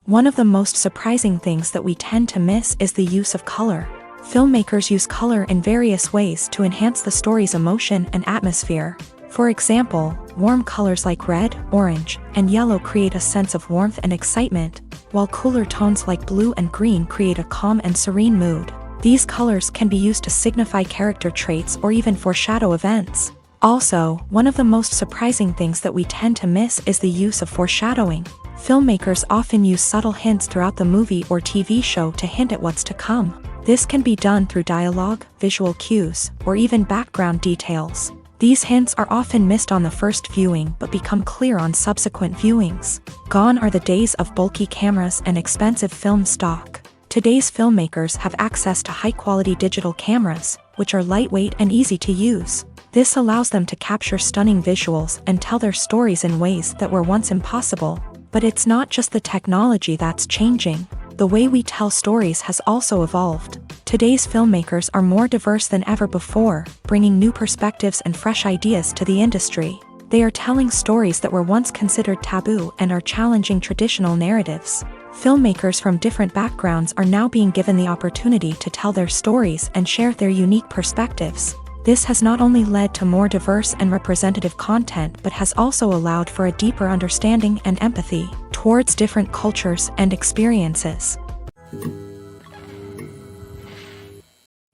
One of the most surprising things that we tend to miss is the use of color. Filmmakers use color in various ways to enhance the story's emotion and atmosphere. For example, warm colors like red, orange, and yellow create a sense of warmth and excitement, while cooler tones like blue and green create a calm and serene mood. These colors can be used to signify character traits or even foreshadow events. Also, one of the most surprising things that we tend to miss is the use of foreshadowing. Filmmakers often use subtle hints throughout the movie or TV show to hint at what's to come. This can be done through dialogue, visual cues, or even background details. These hints are often missed on the first viewing but become clear on subsequent viewings. Gone are the days of bulky cameras and expensive film stock. Today's filmmakers have access to high-quality digital cameras, which are lightweight and easy to use. This allows them to capture stunning visuals and tell their stories in ways that were once impossible. But it's not just the technology that's changing. The way we tell stories has also evolved. Today's filmmakers are more diverse than ever before, bringing new perspectives and fresh ideas to the industry. They are telling stories that were once considered taboo and are challenging traditional narratives. Filmmakers from different backgrounds are now being given the opportunity to tell their stories and share their unique perspectives. This has not only led to more diverse and representative content but has also allowed for a deeper understanding and empathy towards different cultures and experiences.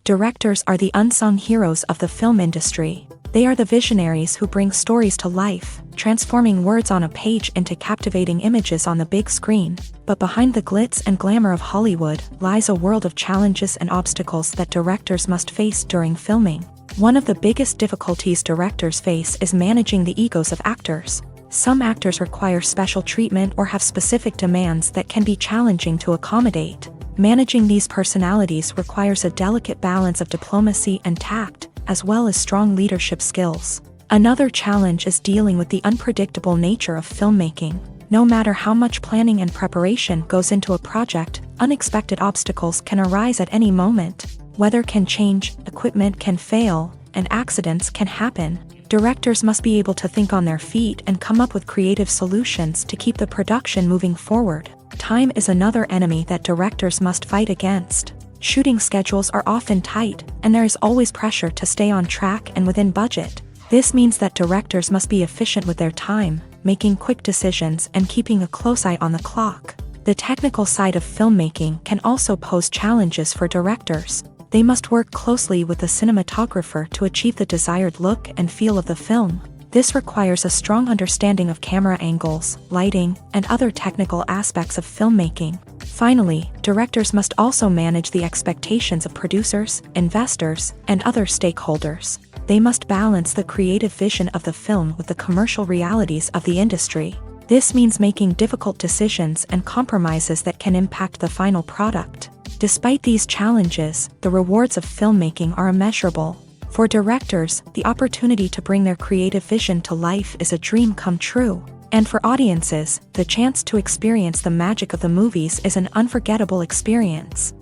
Directors are the unsung heroes of the film industry. They are the visionaries who bring stories to life, transforming words on a page into captivating images on the big screen. But behind the glitz and glamour of Hollywood lies a world of challenges and obstacles that directors must face during filming. One of the biggest difficulties directors face is managing the egos of actors. Some actors require special treatment or have specific demands that can be challenging to accommodate. Managing these personalities requires a delicate balance of diplomacy and tact, as well as strong leadership skills. Another challenge is dealing with the unpredictable nature of filmmaking. No matter how much planning and preparation goes into a project, unexpected obstacles can arise at any moment. Weather can change, equipment can fail, and accidents can happen. Directors must be able to think on their feet and come up with creative solutions to keep the production moving forward. Time is another enemy that directors must fight against. Shooting schedules are often tight, and there is always pressure to stay on track and within budget. This means that directors must be efficient with their time, making quick decisions and keeping a close eye on the clock. The technical side of filmmaking can also pose challenges for directors. They must work closely with the cinematographer to achieve the desired look and feel of the film. This requires a strong understanding of camera angles, lighting, and other technical aspects of filmmaking. Finally, directors must also manage the expectations of producers, investors, and other stakeholders. They must balance the creative vision of the film with the commercial realities of the industry. This means making difficult decisions and compromises that can impact the final product. Despite these challenges, the rewards of filmmaking are immeasurable. For directors, the opportunity to bring their creative vision to life is a dream come true. And for audiences, the chance to experience the magic of the movies is an unforgettable experience.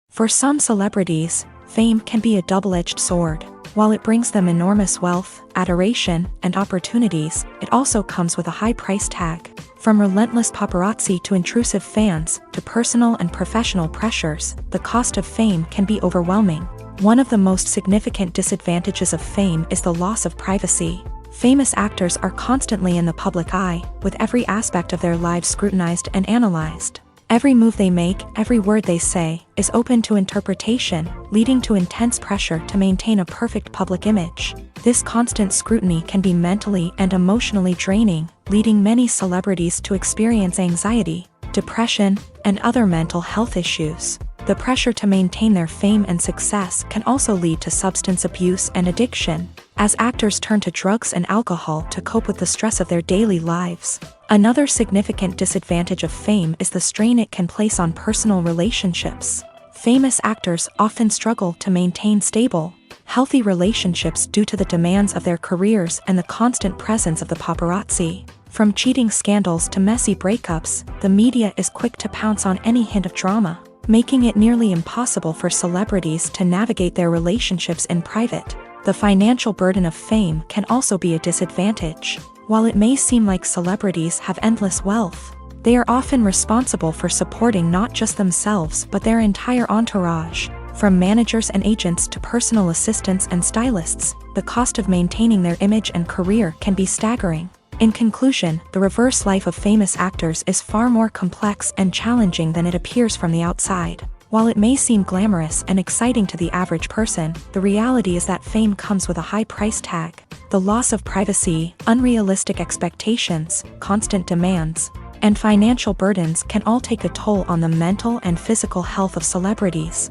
For some celebrities, fame can be a double-edged sword. While it brings them enormous wealth, adoration, and opportunities, it also comes with a high price tag. From relentless paparazzi to intrusive fans, to personal and professional pressures, the cost of fame can be overwhelming. One of the most significant disadvantages of fame is the loss of privacy. Famous actors are constantly in the public eye, with every aspect of their lives scrutinized and analyzed. Every move they make, every word they say, is open to interpretation, leading to intense pressure to maintain a perfect public image. This constant scrutiny can be mentally and emotionally draining, leading many celebrities to experience anxiety, depression, and other mental health issues. The pressure to maintain their fame and success can also lead to substance abuse and addiction, as actors turn to drugs and alcohol to cope with the stress of their daily lives. Another significant disadvantage of fame is the strain it can place on personal relationships. Famous actors often struggle to maintain stable, healthy relationships due to the demands of their careers and the constant presence of the paparazzi. From cheating scandals to messy breakups, the media is quick to pounce on any hint of drama, making it nearly impossible for celebrities to navigate their relationships in private. The financial burden of fame can also be a disadvantage. While it may seem like celebrities have endless wealth, they are often responsible for supporting not just themselves but their entire entourage. From managers and agents to personal assistants and stylists, the cost of maintaining their image and career can be staggering. In conclusion, the reverse life of famous actors is far more complex and challenging than it appears from the outside. While it may seem glamorous and exciting to the average person, the reality is that fame comes with a high price tag. The loss of privacy, unrealistic expectations, constant demands, and financial burdens can all take a toll on the mental and physical health of celebrities.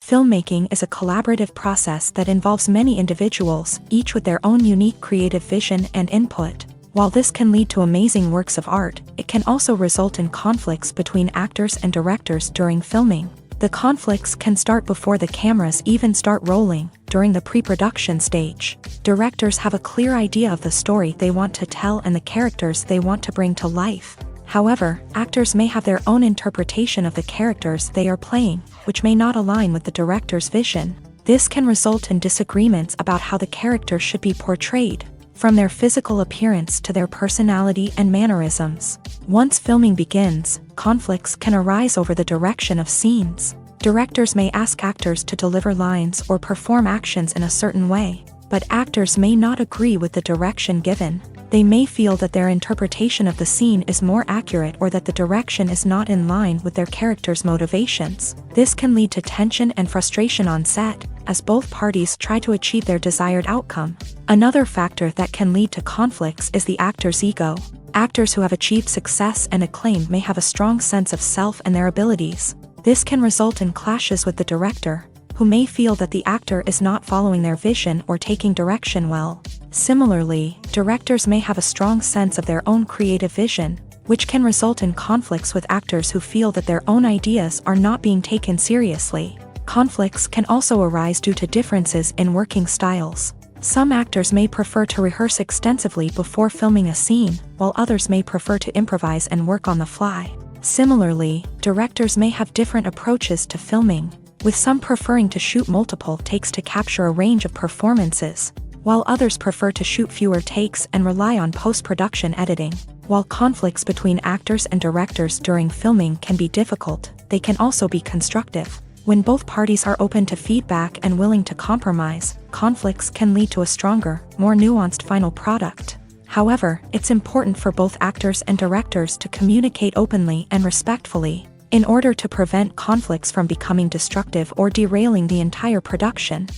Filmmaking is a collaborative process that involves many individuals, each with their own unique creative vision and input. While this can lead to amazing works of art, it can also result in conflicts between actors and directors during filming. The conflicts can start before the cameras even start rolling, during the pre-production stage. Directors have a clear idea of the story they want to tell and the characters they want to bring to life. However, actors may have their own interpretation of the characters they are playing, which may not align with the director's vision. This can result in disagreements about how the character should be portrayed, from their physical appearance to their personality and mannerisms. Once filming begins, conflicts can arise over the direction of scenes. Directors may ask actors to deliver lines or perform actions in a certain way, but actors may not agree with the direction given. They may feel that their interpretation of the scene is more accurate or that the direction is not in line with their character's motivations. This can lead to tension and frustration on set, as both parties try to achieve their desired outcome. Another factor that can lead to conflicts is the actor's ego. Actors who have achieved success and acclaim may have a strong sense of self and their abilities. This can result in clashes with the director, who may feel that the actor is not following their vision or taking direction well. Similarly, directors may have a strong sense of their own creative vision, which can result in conflicts with actors who feel that their own ideas are not being taken seriously. Conflicts can also arise due to differences in working styles. Some actors may prefer to rehearse extensively before filming a scene, while others may prefer to improvise and work on the fly. Similarly, directors may have different approaches to filming, with some preferring to shoot multiple takes to capture a range of performances, while others prefer to shoot fewer takes and rely on post-production editing. While conflicts between actors and directors during filming can be difficult, they can also be constructive. When both parties are open to feedback and willing to compromise, conflicts can lead to a stronger, more nuanced final product. However, it's important for both actors and directors to communicate openly and respectfully. in order to prevent conflicts from becoming destructive or derailing the entire production.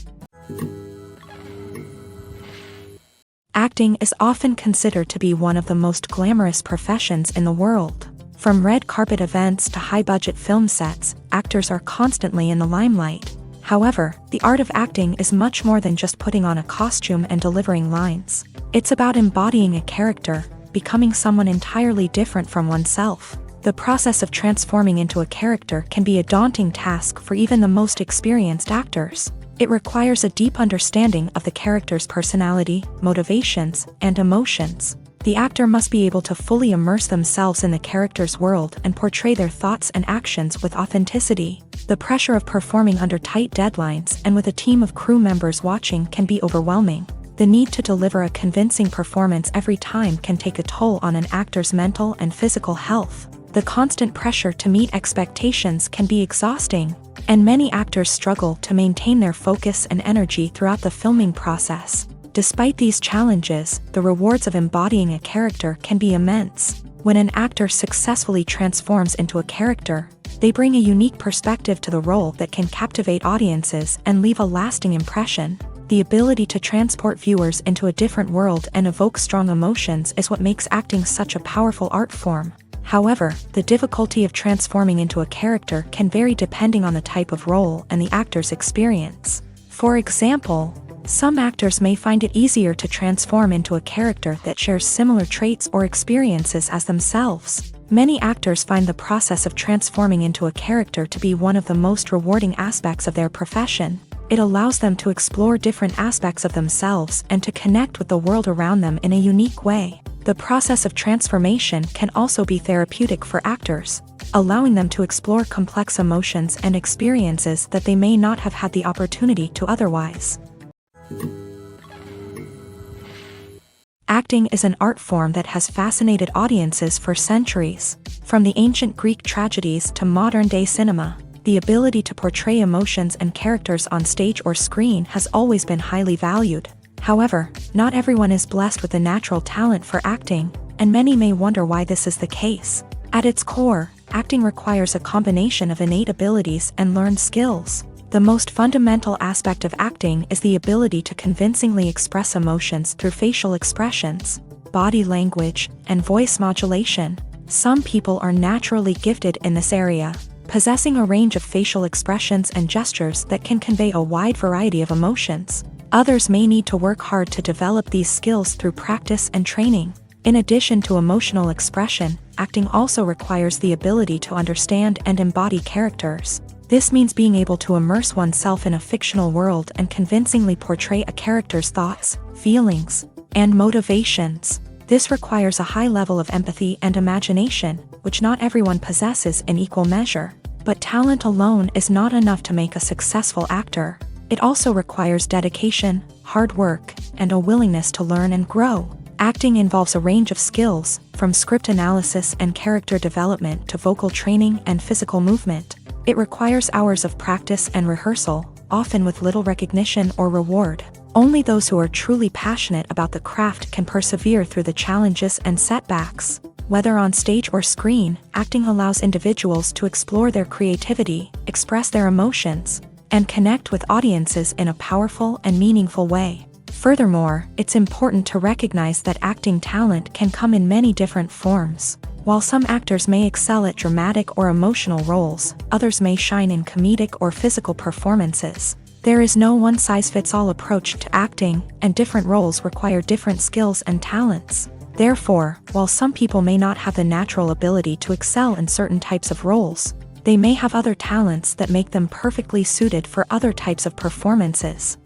Acting is often considered to be one of the most glamorous professions in the world. From red carpet events to high-budget film sets, actors are constantly in the limelight. However, the art of acting is much more than just putting on a costume and delivering lines. It's about embodying a character, becoming someone entirely different from oneself. The process of transforming into a character can be a daunting task for even the most experienced actors. It requires a deep understanding of the character's personality, motivations, and emotions. The actor must be able to fully immerse themselves in the character's world and portray their thoughts and actions with authenticity. The pressure of performing under tight deadlines and with a team of crew members watching can be overwhelming. The need to deliver a convincing performance every time can take a toll on an actor's mental and physical health. The constant pressure to meet expectations can be exhausting, and many actors struggle to maintain their focus and energy throughout the filming process. Despite these challenges, the rewards of embodying a character can be immense. When an actor successfully transforms into a character, they bring a unique perspective to the role that can captivate audiences and leave a lasting impression. The ability to transport viewers into a different world and evoke strong emotions is what makes acting such a powerful art form. However, the difficulty of transforming into a character can vary depending on the type of role and the actor's experience. For example, some actors may find it easier to transform into a character that shares similar traits or experiences as themselves. Many actors find the process of transforming into a character to be one of the most rewarding aspects of their profession. It allows them to explore different aspects of themselves and to connect with the world around them in a unique way. The process of transformation can also be therapeutic for actors, allowing them to explore complex emotions and experiences that they may not have had the opportunity to otherwise. Acting is an art form that has fascinated audiences for centuries. From the ancient Greek tragedies to modern-day cinema, the ability to portray emotions and characters on stage or screen has always been highly valued. However, not everyone is blessed with a natural talent for acting, and many may wonder why this is the case. At its core, acting requires a combination of innate abilities and learned skills. The most fundamental aspect of acting is the ability to convincingly express emotions through facial expressions, body language, and voice modulation. Some people are naturally gifted in this area, possessing a range of facial expressions and gestures that can convey a wide variety of emotions. Others may need to work hard to develop these skills through practice and training. In addition to emotional expression, acting also requires the ability to understand and embody characters. This means being able to immerse oneself in a fictional world and convincingly portray a character's thoughts, feelings, and motivations. This requires a high level of empathy and imagination, which not everyone possesses in equal measure. But talent alone is not enough to make a successful actor. It also requires dedication, hard work, and a willingness to learn and grow. Acting involves a range of skills, from script analysis and character development to vocal training and physical movement. It requires hours of practice and rehearsal, often with little recognition or reward. Only those who are truly passionate about the craft can persevere through the challenges and setbacks. Whether on stage or screen, acting allows individuals to explore their creativity, express their emotions, and connect with audiences in a powerful and meaningful way. Furthermore, it's important to recognize that acting talent can come in many different forms. While some actors may excel at dramatic or emotional roles, others may shine in comedic or physical performances. There is no one-size-fits-all approach to acting, and different roles require different skills and talents. Therefore, while some people may not have the natural ability to excel in certain types of roles, they may have other talents that make them perfectly suited for other types of performances.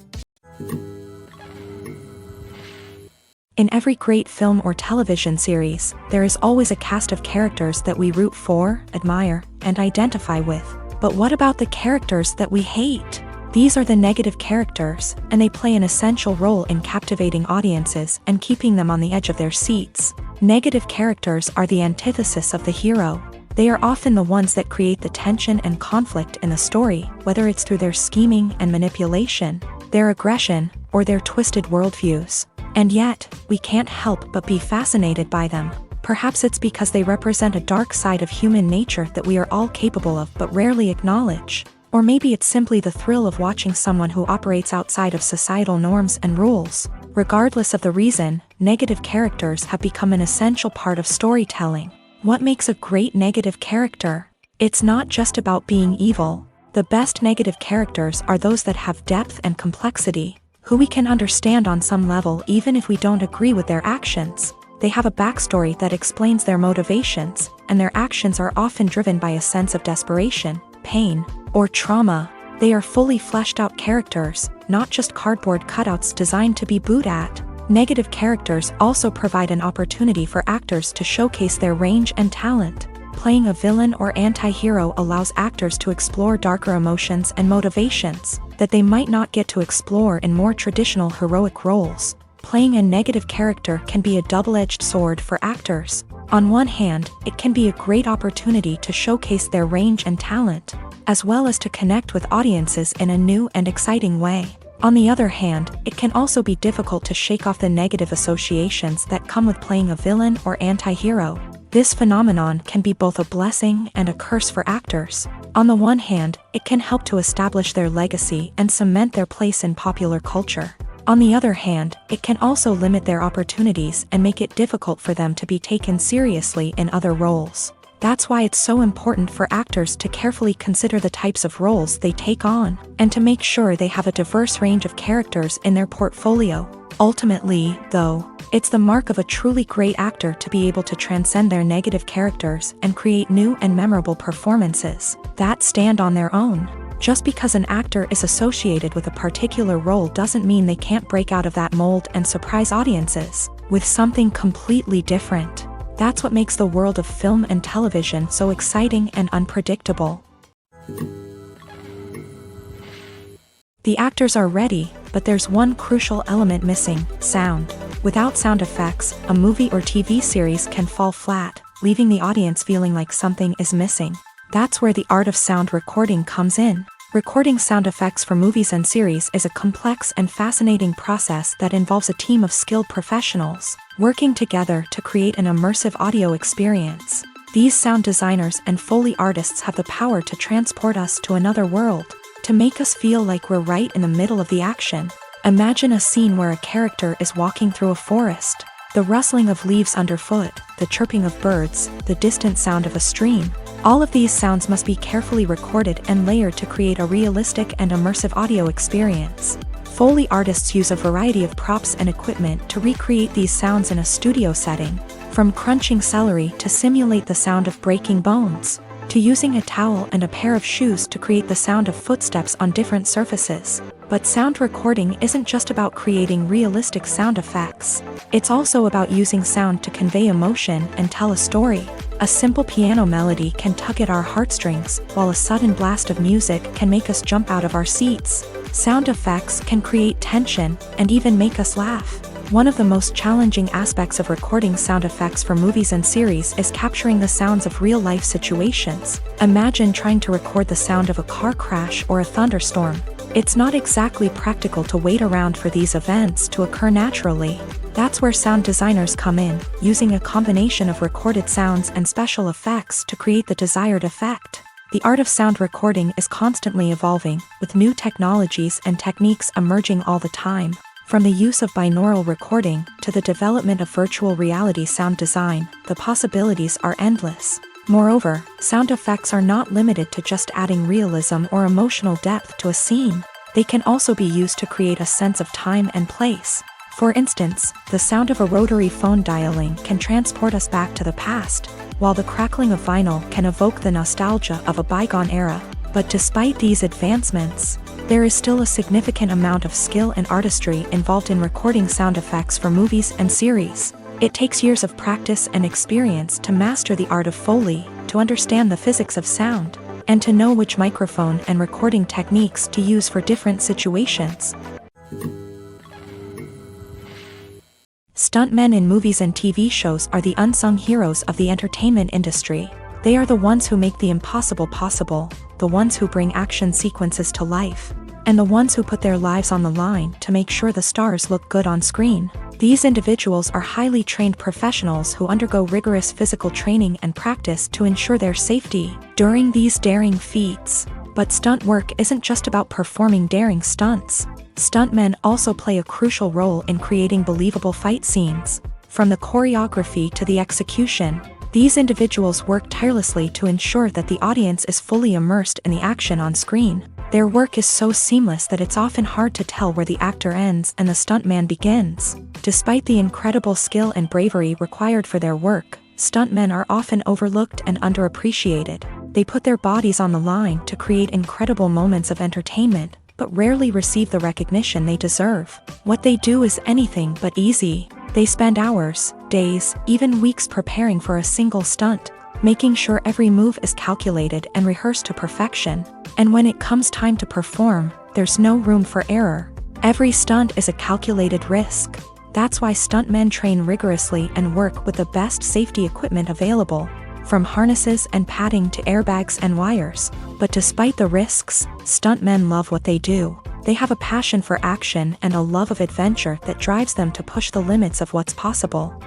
In every great film or television series, there is always a cast of characters that we root for, admire, and identify with. But what about the characters that we hate? These are the negative characters, and they play an essential role in captivating audiences and keeping them on the edge of their seats. Negative characters are the antithesis of the hero. They are often the ones that create the tension and conflict in the story, whether it's through their scheming and manipulation, their aggression, or their twisted worldviews. And yet, we can't help but be fascinated by them. Perhaps it's because they represent a dark side of human nature that we are all capable of but rarely acknowledge. Or maybe it's simply the thrill of watching someone who operates outside of societal norms and rules. Regardless of the reason, negative characters have become an essential part of storytelling. What makes a great negative character? It's not just about being evil. The best negative characters are those that have depth and complexity, who we can understand on some level even if we don't agree with their actions. They have a backstory that explains their motivations, and their actions are often driven by a sense of desperation, pain, or trauma. They are fully fleshed out characters, not just cardboard cutouts designed to be booed at. Negative characters also provide an opportunity for actors to showcase their range and talent. Playing a villain or anti-hero allows actors to explore darker emotions and motivations that they might not get to explore in more traditional heroic roles. Playing a negative character can be a double-edged sword for actors. On one hand, it can be a great opportunity to showcase their range and talent, as well as to connect with audiences in a new and exciting way. On the other hand, it can also be difficult to shake off the negative associations that come with playing a villain or anti-hero. This phenomenon can be both a blessing and a curse for actors. On the one hand, it can help to establish their legacy and cement their place in popular culture. On the other hand, it can also limit their opportunities and make it difficult for them to be taken seriously in other roles. That's why it's so important for actors to carefully consider the types of roles they take on, and to make sure they have a diverse range of characters in their portfolio. Ultimately, though, it's the mark of a truly great actor to be able to transcend their negative characters and create new and memorable performances that stand on their own. Just because an actor is associated with a particular role doesn't mean they can't break out of that mold and surprise audiences with something completely different. That's what makes the world of film and television so exciting and unpredictable. The actors are ready, but there's one crucial element missing: sound. Without sound effects, a movie or TV series can fall flat, leaving the audience feeling like something is missing. That's where the art of sound recording comes in. Recording sound effects for movies and series is a complex and fascinating process that involves a team of skilled professionals working together to create an immersive audio experience. These sound designers and Foley artists have the power to transport us to another world, to make us feel like we're right in the middle of the action. Imagine a scene where a character is walking through a forest. The rustling of leaves underfoot, the chirping of birds, the distant sound of a stream. All of these sounds must be carefully recorded and layered to create a realistic and immersive audio experience. Foley artists use a variety of props and equipment to recreate these sounds in a studio setting, from crunching celery to simulate the sound of breaking bones, to using a towel and a pair of shoes to create the sound of footsteps on different surfaces. But sound recording isn't just about creating realistic sound effects. It's also about using sound to convey emotion and tell a story. A simple piano melody can tug at our heartstrings, while a sudden blast of music can make us jump out of our seats. Sound effects can create tension and even make us laugh. One of the most challenging aspects of recording sound effects for movies and series is capturing the sounds of real-life situations. Imagine trying to record the sound of a car crash or a thunderstorm. It's not exactly practical to wait around for these events to occur naturally. That's where sound designers come in, using a combination of recorded sounds and special effects to create the desired effect. The art of sound recording is constantly evolving, with new technologies and techniques emerging all the time. From the use of binaural recording to the development of virtual reality sound design, the possibilities are endless. Moreover, sound effects are not limited to just adding realism or emotional depth to a scene. They can also be used to create a sense of time and place. For instance, the sound of a rotary phone dialing can transport us back to the past, while the crackling of vinyl can evoke the nostalgia of a bygone era. But despite these advancements, there is still a significant amount of skill and artistry involved in recording sound effects for movies and series. It takes years of practice and experience to master the art of Foley, to understand the physics of sound, and to know which microphone and recording techniques to use for different situations. Stuntmen in movies and TV shows are the unsung heroes of the entertainment industry. They are the ones who make the impossible possible, the ones who bring action sequences to life, and the ones who put their lives on the line to make sure the stars look good on screen. These individuals are highly trained professionals who undergo rigorous physical training and practice to ensure their safety during these daring feats. But stunt work isn't just about performing daring stunts. Stuntmen also play a crucial role in creating believable fight scenes. From the choreography to the execution, these individuals work tirelessly to ensure that the audience is fully immersed in the action on screen. Their work is so seamless that it's often hard to tell where the actor ends and the stuntman begins. Despite the incredible skill and bravery required for their work, stuntmen are often overlooked and underappreciated. They put their bodies on the line to create incredible moments of entertainment, but rarely receive the recognition they deserve. What they do is anything but easy. They spend hours, days, even weeks preparing for a single stunt, making sure every move is calculated and rehearsed to perfection. And when it comes time to perform, there's no room for error. Every stunt is a calculated risk. That's why stuntmen train rigorously and work with the best safety equipment available, from harnesses and padding to airbags and wires. But despite the risks, stuntmen love what they do. They have a passion for action and a love of adventure that drives them to push the limits of what's possible.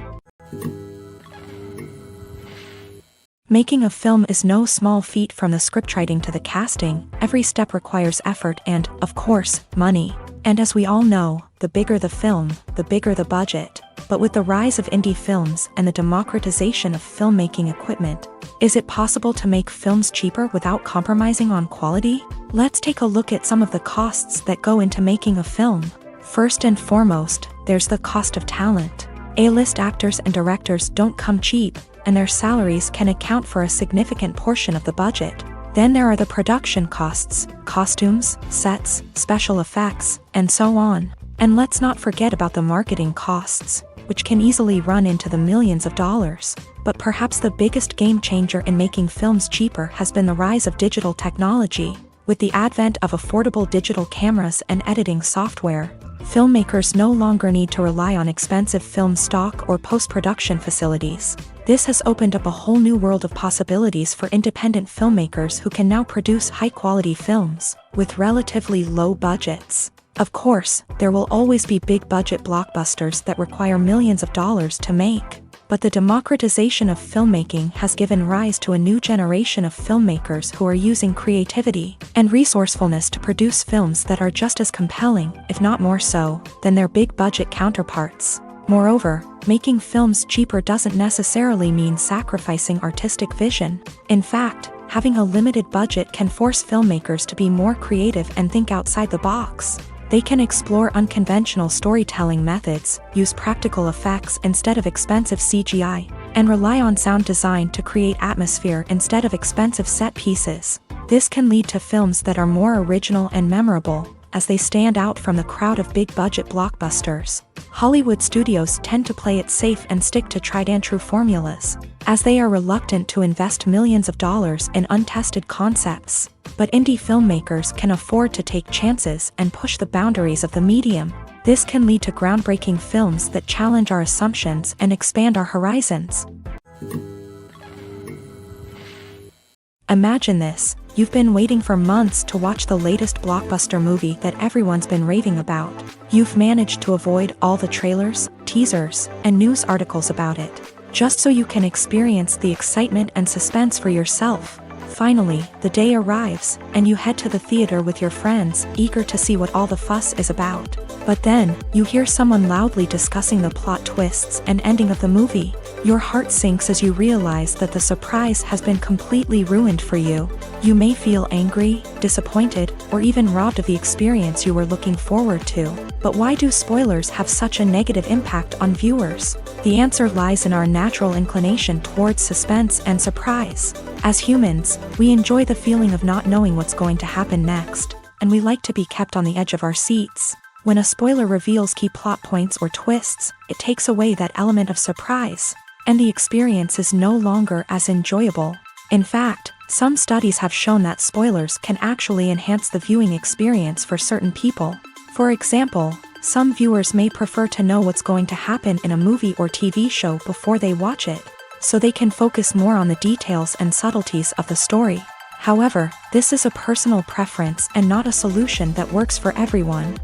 Making a film is no small feat. From the scriptwriting to the casting, every step requires effort and, of course, money. And as we all know, the bigger the film, the bigger the budget. But with the rise of indie films and the democratization of filmmaking equipment, is it possible to make films cheaper without compromising on quality? Let's take a look at some of the costs that go into making a film. First and foremost, there's the cost of talent. A-list actors and directors don't come cheap, and their salaries can account for a significant portion of the budget. Then there are the production costs, costumes, sets, special effects, and so on. And let's not forget about the marketing costs, which can easily run into the millions of dollars. But perhaps the biggest game changer in making films cheaper has been the rise of digital technology. With the advent of affordable digital cameras and editing software, filmmakers no longer need to rely on expensive film stock or post-production facilities. This has opened up a whole new world of possibilities for independent filmmakers who can now produce high-quality films with relatively low budgets. Of course, there will always be big-budget blockbusters that require millions of dollars to make. But the democratization of filmmaking has given rise to a new generation of filmmakers who are using creativity and resourcefulness to produce films that are just as compelling, if not more so, than their big-budget counterparts. Moreover, making films cheaper doesn't necessarily mean sacrificing artistic vision. In fact, having a limited budget can force filmmakers to be more creative and think outside the box. They can explore unconventional storytelling methods, use practical effects instead of expensive CGI, and rely on sound design to create atmosphere instead of expensive set pieces. This can lead to films that are more original and memorable, as they stand out from the crowd of big-budget blockbusters. Hollywood studios tend to play it safe and stick to tried-and-true formulas, as they are reluctant to invest millions of dollars in untested concepts. But indie filmmakers can afford to take chances and push the boundaries of the medium. This can lead to groundbreaking films that challenge our assumptions and expand our horizons. Imagine this: you've been waiting for months to watch the latest blockbuster movie that everyone's been raving about. You've managed to avoid all the trailers, teasers, and news articles about it, just so you can experience the excitement and suspense for yourself. Finally, the day arrives, and you head to the theater with your friends, eager to see what all the fuss is about. But then, you hear someone loudly discussing the plot twists and ending of the movie. Your heart sinks as you realize that the surprise has been completely ruined for you. You may feel angry, disappointed, or even robbed of the experience you were looking forward to. But why do spoilers have such a negative impact on viewers? The answer lies in our natural inclination towards suspense and surprise. As humans, we enjoy the feeling of not knowing what's going to happen next, and we like to be kept on the edge of our seats. When a spoiler reveals key plot points or twists, it takes away that element of surprise, and the experience is no longer as enjoyable. In fact, some studies have shown that spoilers can actually enhance the viewing experience for certain people. For example, some viewers may prefer to know what's going to happen in a movie or TV show before they watch it, so they can focus more on the details and subtleties of the story. However, this is a personal preference and not a solution that works for everyone.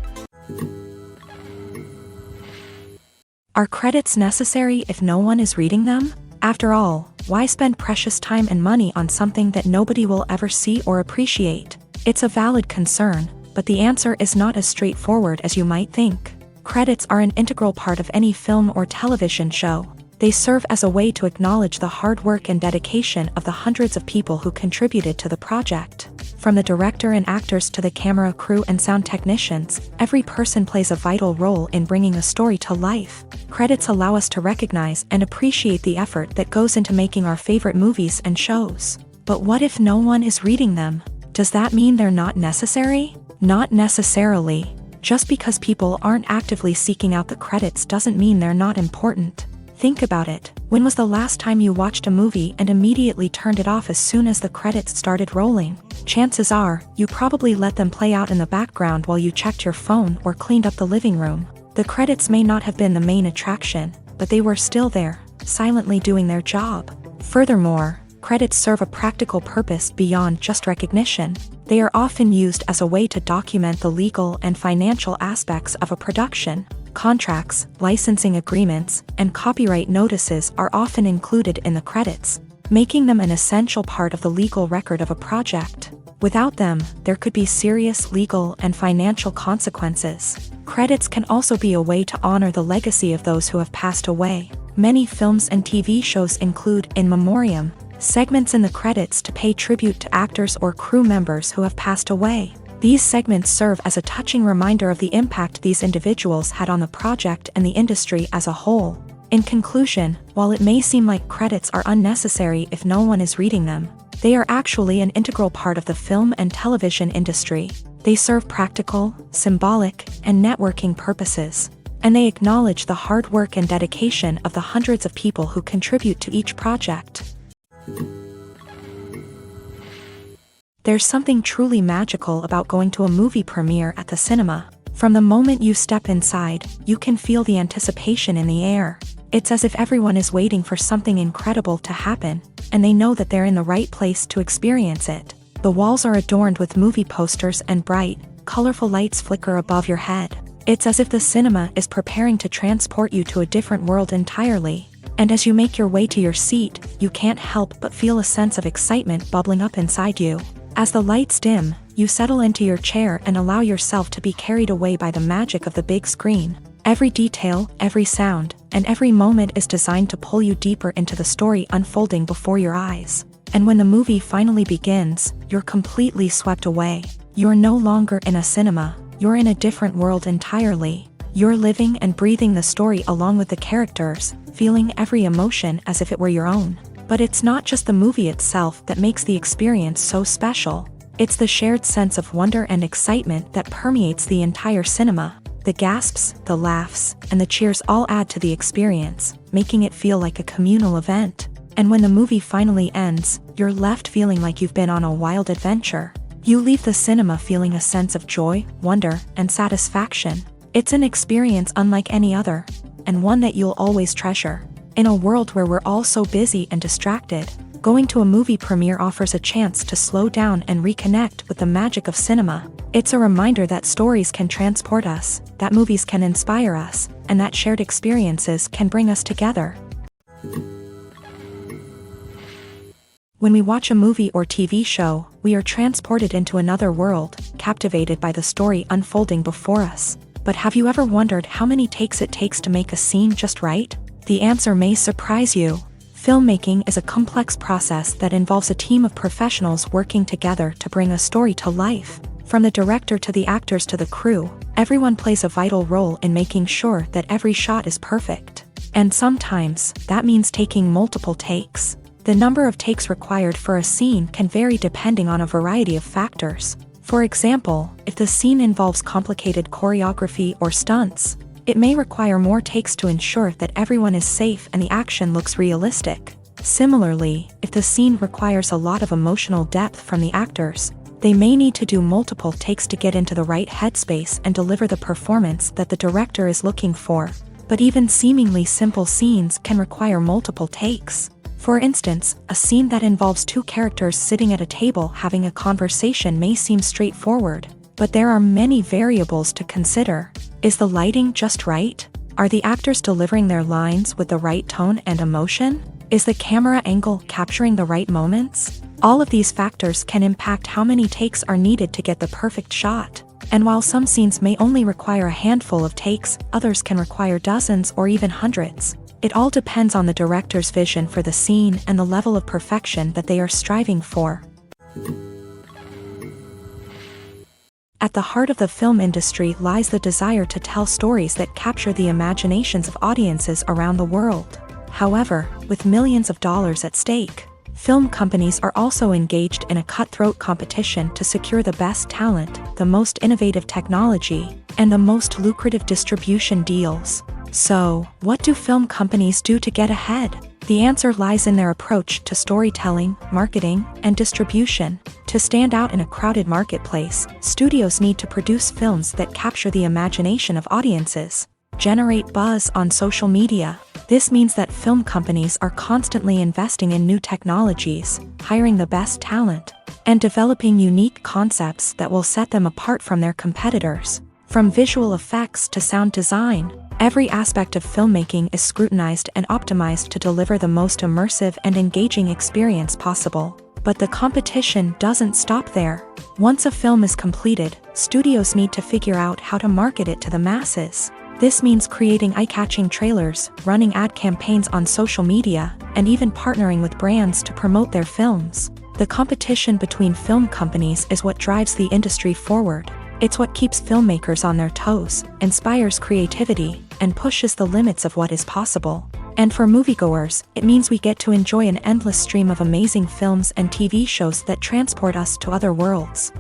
Are credits necessary if no one is reading them? After all, why spend precious time and money on something that nobody will ever see or appreciate? It's a valid concern, but the answer is not as straightforward as you might think. Credits are an integral part of any film or television show. They serve as a way to acknowledge the hard work and dedication of the hundreds of people who contributed to the project. From the director and actors to the camera crew and sound technicians, every person plays a vital role in bringing a story to life. Credits allow us to recognize and appreciate the effort that goes into making our favorite movies and shows. But what if no one is reading them? Does that mean they're not necessary? Not necessarily. Just because people aren't actively seeking out the credits doesn't mean they're not important. Think about it. When was the last time you watched a movie and immediately turned it off as soon as the credits started rolling? Chances are, you probably let them play out in the background while you checked your phone or cleaned up the living room. The credits may not have been the main attraction, but they were still there, silently doing their job. Furthermore, credits serve a practical purpose beyond just recognition. They are often used as a way to document the legal and financial aspects of a production. Contracts, licensing agreements, and copyright notices are often included in the credits, making them an essential part of the legal record of a project. Without them, there could be serious legal and financial consequences. Credits can also be a way to honor the legacy of those who have passed away. Many films and TV shows include in memoriam segments in the credits to pay tribute to actors or crew members who have passed away. These segments serve as a touching reminder of the impact these individuals had on the project and the industry as a whole. In conclusion, while it may seem like credits are unnecessary if no one is reading them, they are actually an integral part of the film and television industry. They serve practical, symbolic, and networking purposes, and they acknowledge the hard work and dedication of the hundreds of people who contribute to each project. There's something truly magical about going to a movie premiere at the cinema. From the moment you step inside, you can feel the anticipation in the air. It's as if everyone is waiting for something incredible to happen, and they know that they're in the right place to experience it. The walls are adorned with movie posters and bright, colorful lights flicker above your head. It's as if the cinema is preparing to transport you to a different world entirely. And as you make your way to your seat, you can't help but feel a sense of excitement bubbling up inside you. As the lights dim, you settle into your chair and allow yourself to be carried away by the magic of the big screen. Every detail, every sound, and every moment is designed to pull you deeper into the story unfolding before your eyes. And when the movie finally begins, you're completely swept away. You're no longer in a cinema, you're in a different world entirely. You're living and breathing the story along with the characters, feeling every emotion as if it were your own. But it's not just the movie itself that makes the experience so special. It's the shared sense of wonder and excitement that permeates the entire cinema. The gasps, the laughs, and the cheers all add to the experience, making it feel like a communal event. And when the movie finally ends, you're left feeling like you've been on a wild adventure. You leave the cinema feeling a sense of joy, wonder, and satisfaction. It's an experience unlike any other, and one that you'll always treasure. In a world where we're all so busy and distracted, going to a movie premiere offers a chance to slow down and reconnect with the magic of cinema. It's a reminder that stories can transport us, that movies can inspire us, and that shared experiences can bring us together. When we watch a movie or TV show, we are transported into another world, captivated by the story unfolding before us. But have you ever wondered how many takes it takes to make a scene just right? The answer may surprise you. Filmmaking is a complex process that involves a team of professionals working together to bring a story to life. From the director to the actors to the crew, everyone plays a vital role in making sure that every shot is perfect. And sometimes, that means taking multiple takes. The number of takes required for a scene can vary depending on a variety of factors. For example, if the scene involves complicated choreography or stunts, it may require more takes to ensure that everyone is safe and the action looks realistic. Similarly, if the scene requires a lot of emotional depth from the actors, they may need to do multiple takes to get into the right headspace and deliver the performance that the director is looking for. But even seemingly simple scenes can require multiple takes. For instance, a scene that involves two characters sitting at a table having a conversation may seem straightforward, but there are many variables to consider. Is the lighting just right? Are the actors delivering their lines with the right tone and emotion? Is the camera angle capturing the right moments? All of these factors can impact how many takes are needed to get the perfect shot. And while some scenes may only require a handful of takes, others can require dozens or even hundreds. It all depends on the director's vision for the scene and the level of perfection that they are striving for. At the heart of the film industry lies the desire to tell stories that capture the imaginations of audiences around the world. However, with millions of dollars at stake, film companies are also engaged in a cutthroat competition to secure the best talent, the most innovative technology, and the most lucrative distribution deals. So, what do film companies do to get ahead? The answer lies in their approach to storytelling, marketing, and distribution. To stand out in a crowded marketplace, studios need to produce films that capture the imagination of audiences, generate buzz on social media. This means that film companies are constantly investing in new technologies, hiring the best talent, and developing unique concepts that will set them apart from their competitors. From visual effects to sound design, every aspect of filmmaking is scrutinized and optimized to deliver the most immersive and engaging experience possible. But the competition doesn't stop there. Once a film is completed, studios need to figure out how to market it to the masses. This means creating eye-catching trailers, running ad campaigns on social media, and even partnering with brands to promote their films. The competition between film companies is what drives the industry forward. It's what keeps filmmakers on their toes, inspires creativity, and pushes the limits of what is possible. And for moviegoers, it means we get to enjoy an endless stream of amazing films and TV shows that transport us to other worlds.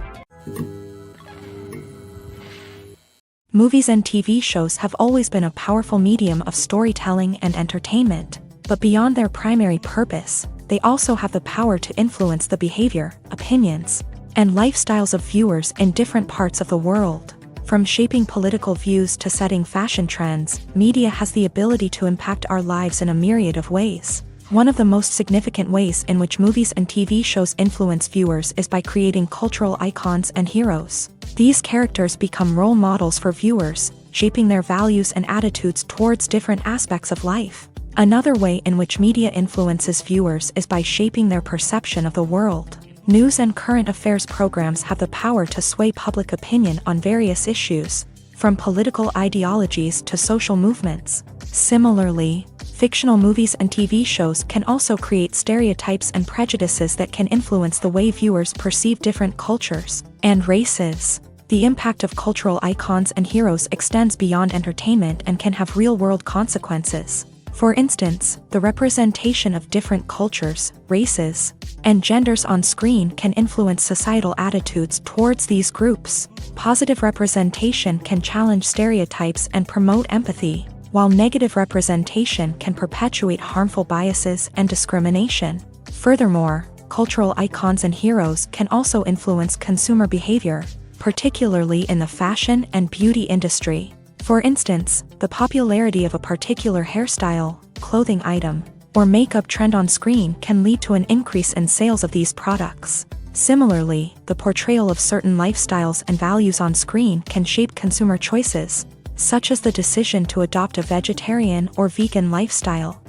Movies and TV shows have always been a powerful medium of storytelling and entertainment, but beyond their primary purpose, they also have the power to influence the behavior, opinions, and lifestyles of viewers in different parts of the world. From shaping political views to setting fashion trends, media has the ability to impact our lives in a myriad of ways. One of the most significant ways in which movies and TV shows influence viewers is by creating cultural icons and heroes. These characters become role models for viewers, shaping their values and attitudes towards different aspects of life. Another way in which media influences viewers is by shaping their perception of the world. News and current affairs programs have the power to sway public opinion on various issues, from political ideologies to social movements. Similarly, fictional movies and TV shows can also create stereotypes and prejudices that can influence the way viewers perceive different cultures and races. The impact of cultural icons and heroes extends beyond entertainment and can have real-world consequences. For instance, the representation of different cultures, races, and genders on screen can influence societal attitudes towards these groups. Positive representation can challenge stereotypes and promote empathy, while negative representation can perpetuate harmful biases and discrimination. Furthermore, cultural icons and heroes can also influence consumer behavior, particularly in the fashion and beauty industry. For instance, the popularity of a particular hairstyle, clothing item, or makeup trend on screen can lead to an increase in sales of these products. Similarly, the portrayal of certain lifestyles and values on screen can shape consumer choices, such as the decision to adopt a vegetarian or vegan lifestyle.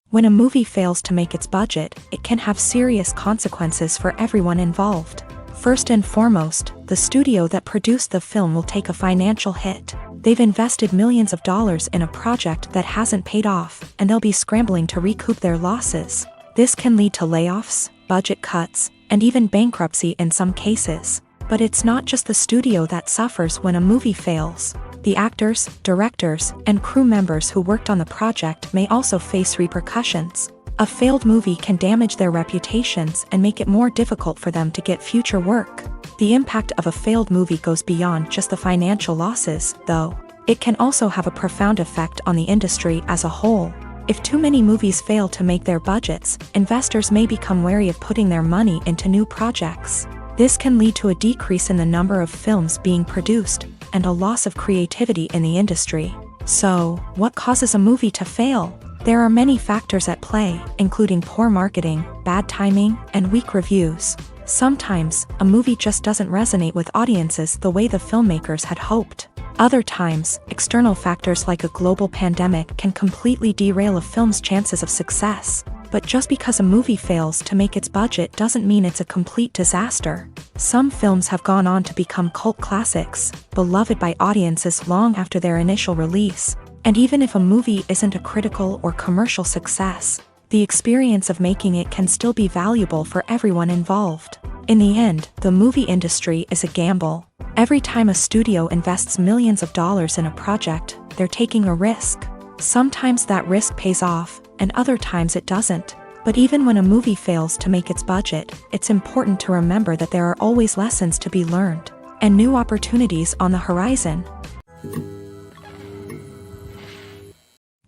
When a movie fails to make its budget, it can have serious consequences for everyone involved. First and foremost, the studio that produced the film will take a financial hit. They've invested millions of dollars in a project that hasn't paid off, and they'll be scrambling to recoup their losses. This can lead to layoffs, budget cuts, and even bankruptcy in some cases. But it's not just the studio that suffers when a movie fails. The actors, directors, and crew members who worked on the project may also face repercussions. A failed movie can damage their reputations and make it more difficult for them to get future work. The impact of a failed movie goes beyond just the financial losses, though. It can also have a profound effect on the industry as a whole. If too many movies fail to make their budgets, investors may become wary of putting their money into new projects. This can lead to a decrease in the number of films being produced, and a loss of creativity in the industry. So, what causes a movie to fail? There are many factors at play, including poor marketing, bad timing, and weak reviews. Sometimes, a movie just doesn't resonate with audiences the way the filmmakers had hoped. Other times, external factors like a global pandemic can completely derail a film's chances of success. But just because a movie fails to make its budget doesn't mean it's a complete disaster. Some films have gone on to become cult classics, beloved by audiences long after their initial release. And even if a movie isn't a critical or commercial success, the experience of making it can still be valuable for everyone involved. In the end, the movie industry is a gamble. Every time a studio invests millions of dollars in a project, they're taking a risk. Sometimes that risk pays off, and other times it doesn't. But even when a movie fails to make its budget, it's important to remember that there are always lessons to be learned, and new opportunities on the horizon.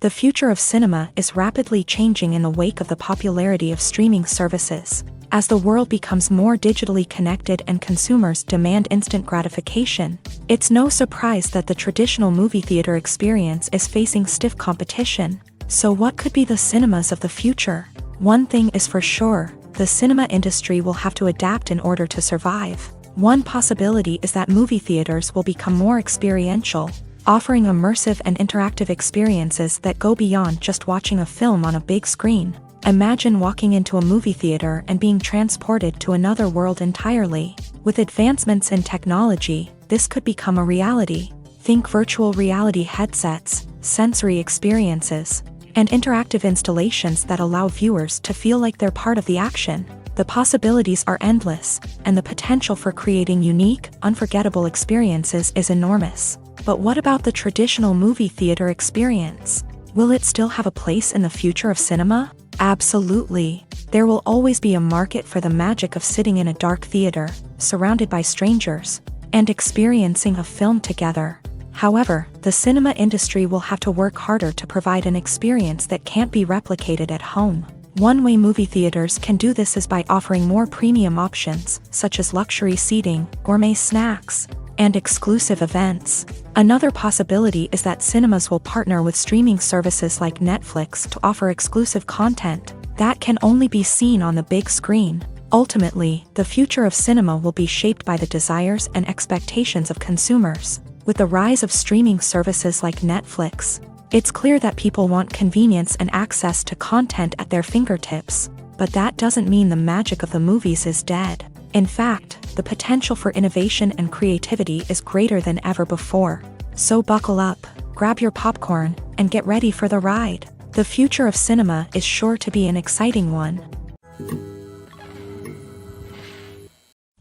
The future of cinema is rapidly changing in the wake of the popularity of streaming services. As the world becomes more digitally connected and consumers demand instant gratification, it's no surprise that the traditional movie theater experience is facing stiff competition. So what could be the cinemas of the future? One thing is for sure, the cinema industry will have to adapt in order to survive. One possibility is that movie theaters will become more experiential, offering immersive and interactive experiences that go beyond just watching a film on a big screen. Imagine walking into a movie theater and being transported to another world entirely. With advancements in technology, this could become a reality. Think virtual reality headsets, sensory experiences, and interactive installations that allow viewers to feel like they're part of the action. The possibilities are endless, and the potential for creating unique, unforgettable experiences is enormous. But what about the traditional movie theater experience? Will it still have a place in the future of cinema? Absolutely. There will always be a market for the magic of sitting in a dark theater, surrounded by strangers, and experiencing a film together. However, the cinema industry will have to work harder to provide an experience that can't be replicated at home. One way movie theaters can do this is by offering more premium options, such as luxury seating, gourmet snacks, and exclusive events. Another possibility is that cinemas will partner with streaming services like Netflix to offer exclusive content that can only be seen on the big screen. Ultimately, the future of cinema will be shaped by the desires and expectations of consumers. With the rise of streaming services like Netflix, it's clear that people want convenience and access to content at their fingertips. But that doesn't mean the magic of the movies is dead. In fact, the potential for innovation and creativity is greater than ever before. So buckle up, grab your popcorn, and get ready for the ride. The future of cinema is sure to be an exciting one.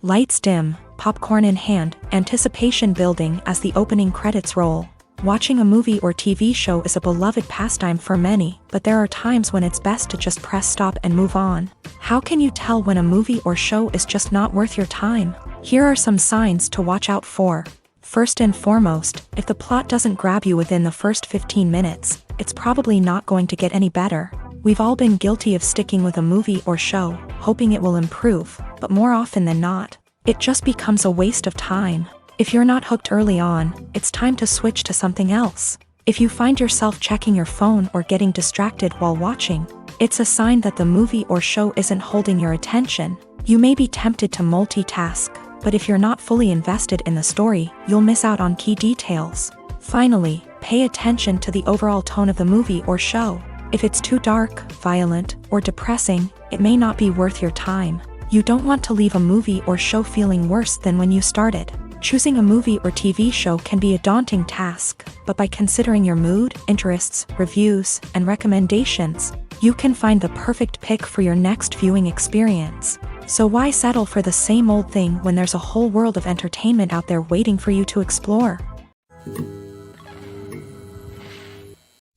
Lights dim, popcorn in hand, anticipation building as the opening credits roll. Watching a movie or TV show is a beloved pastime for many, but there are times when it's best to just press stop and move on. How can you tell when a movie or show is just not worth your time? Here are some signs to watch out for. First and foremost, if the plot doesn't grab you within the first 15 minutes, it's probably not going to get any better. We've all been guilty of sticking with a movie or show, hoping it will improve, but more often than not, it just becomes a waste of time. If you're not hooked early on, it's time to switch to something else. If you find yourself checking your phone or getting distracted while watching, it's a sign that the movie or show isn't holding your attention. You may be tempted to multitask, but if you're not fully invested in the story, you'll miss out on key details. Finally, pay attention to the overall tone of the movie or show. If it's too dark, violent, or depressing, it may not be worth your time. You don't want to leave a movie or show feeling worse than when you started. Choosing a movie or TV show can be a daunting task, but by considering your mood, interests, reviews, and recommendations, you can find the perfect pick for your next viewing experience. So why settle for the same old thing when there's a whole world of entertainment out there waiting for you to explore?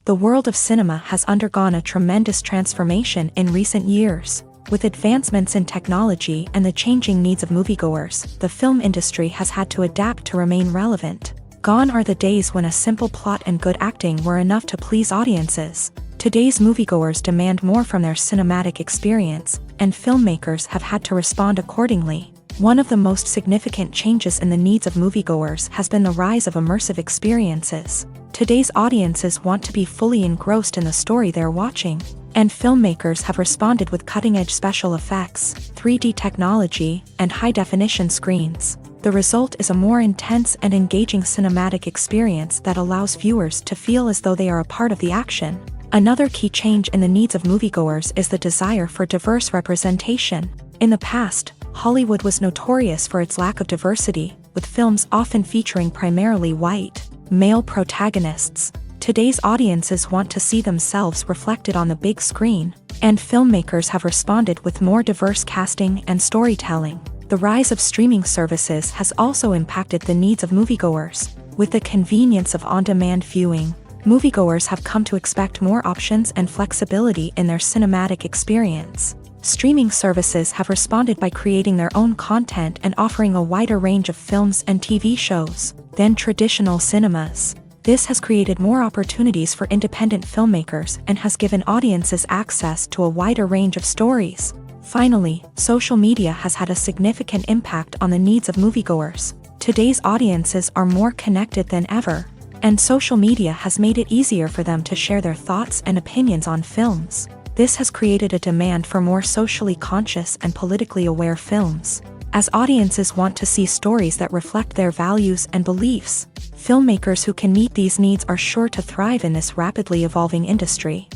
The world of cinema has undergone a tremendous transformation in recent years. With advancements in technology and the changing needs of moviegoers, the film industry has had to adapt to remain relevant. Gone are the days when a simple plot and good acting were enough to please audiences. Today's moviegoers demand more from their cinematic experience, and filmmakers have had to respond accordingly. One of the most significant changes in the needs of moviegoers has been the rise of immersive experiences. Today's audiences want to be fully engrossed in the story they're watching, And filmmakers have responded with cutting-edge special effects, 3D technology, and high-definition screens. The result is a more intense and engaging cinematic experience that allows viewers to feel as though they are a part of the action. Another key change in the needs of moviegoers is the desire for diverse representation. In the past, Hollywood was notorious for its lack of diversity, with films often featuring primarily white, male protagonists. Today's audiences want to see themselves reflected on the big screen, and filmmakers have responded with more diverse casting and storytelling. The rise of streaming services has also impacted the needs of moviegoers. With the convenience of on-demand viewing, moviegoers have come to expect more options and flexibility in their cinematic experience. Streaming services have responded by creating their own content and offering a wider range of films and TV shows than traditional cinemas. This has created more opportunities for independent filmmakers and has given audiences access to a wider range of stories. Finally, social media has had a significant impact on the needs of moviegoers. Today's audiences are more connected than ever, and social media has made it easier for them to share their thoughts and opinions on films. This has created a demand for more socially conscious and politically aware films. As audiences want to see stories that reflect their values and beliefs, filmmakers who can meet these needs are sure to thrive in this rapidly evolving industry.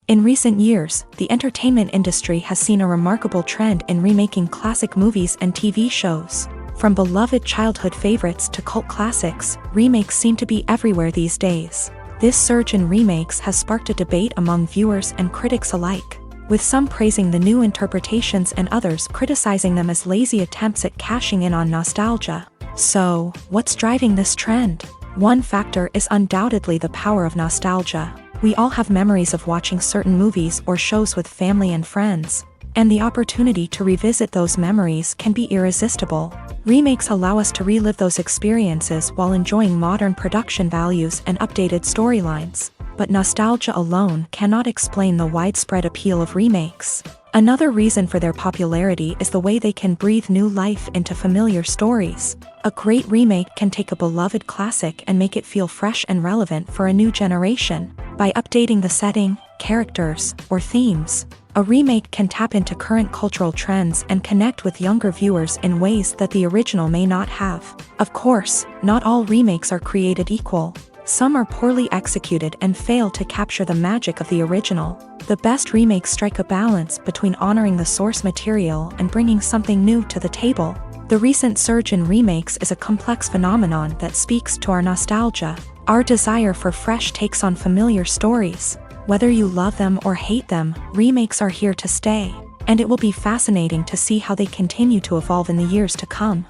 In recent years, the entertainment industry has seen a remarkable trend in remaking classic movies and TV shows. From beloved childhood favorites to cult classics, remakes seem to be everywhere these days. This surge in remakes has sparked a debate among viewers and critics alike, with some praising the new interpretations and others criticizing them as lazy attempts at cashing in on nostalgia. So, what's driving this trend? One factor is undoubtedly the power of nostalgia. We all have memories of watching certain movies or shows with family and friends, and the opportunity to revisit those memories can be irresistible. Remakes allow us to relive those experiences while enjoying modern production values and updated storylines. But nostalgia alone cannot explain the widespread appeal of remakes. Another reason for their popularity is the way they can breathe new life into familiar stories. A great remake can take a beloved classic and make it feel fresh and relevant for a new generation. By updating the setting, characters, or themes, a remake can tap into current cultural trends and connect with younger viewers in ways that the original may not have. Of course, not all remakes are created equal. Some are poorly executed and fail to capture the magic of the original. The best remakes strike a balance between honoring the source material and bringing something new to the table. The recent surge in remakes is a complex phenomenon that speaks to our nostalgia, our desire for fresh takes on familiar stories. Whether you love them or hate them, remakes are here to stay, and it will be fascinating to see how they continue to evolve in the years to come.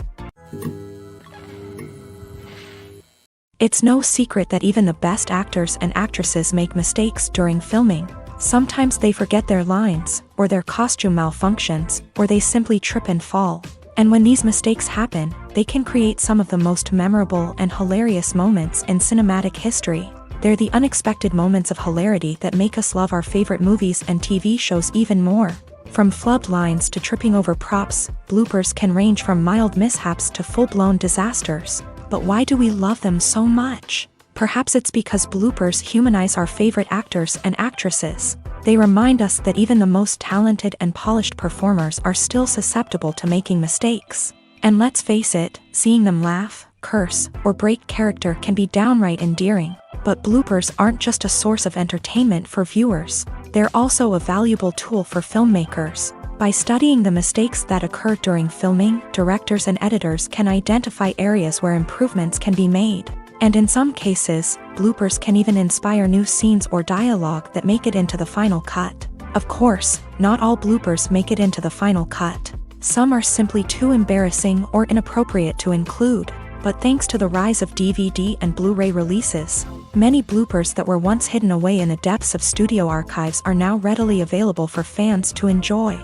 It's no secret that even the best actors and actresses make mistakes during filming. Sometimes they forget their lines, or their costume malfunctions, or they simply trip and fall. And when these mistakes happen, they can create some of the most memorable and hilarious moments in cinematic history. They're the unexpected moments of hilarity that make us love our favorite movies and TV shows even more. From flubbed lines to tripping over props, bloopers can range from mild mishaps to full-blown disasters. But why do we love them so much? Perhaps it's because bloopers humanize our favorite actors and actresses. They remind us that even the most talented and polished performers are still susceptible to making mistakes. And let's face it, seeing them laugh, curse, or break character can be downright endearing. But bloopers aren't just a source of entertainment for viewers. They're also a valuable tool for filmmakers. By studying the mistakes that occur during filming, directors and editors can identify areas where improvements can be made. And in some cases, bloopers can even inspire new scenes or dialogue that make it into the final cut. Of course, not all bloopers make it into the final cut. Some are simply too embarrassing or inappropriate to include. But thanks to the rise of DVD and Blu-ray releases, many bloopers that were once hidden away in the depths of studio archives are now readily available for fans to enjoy.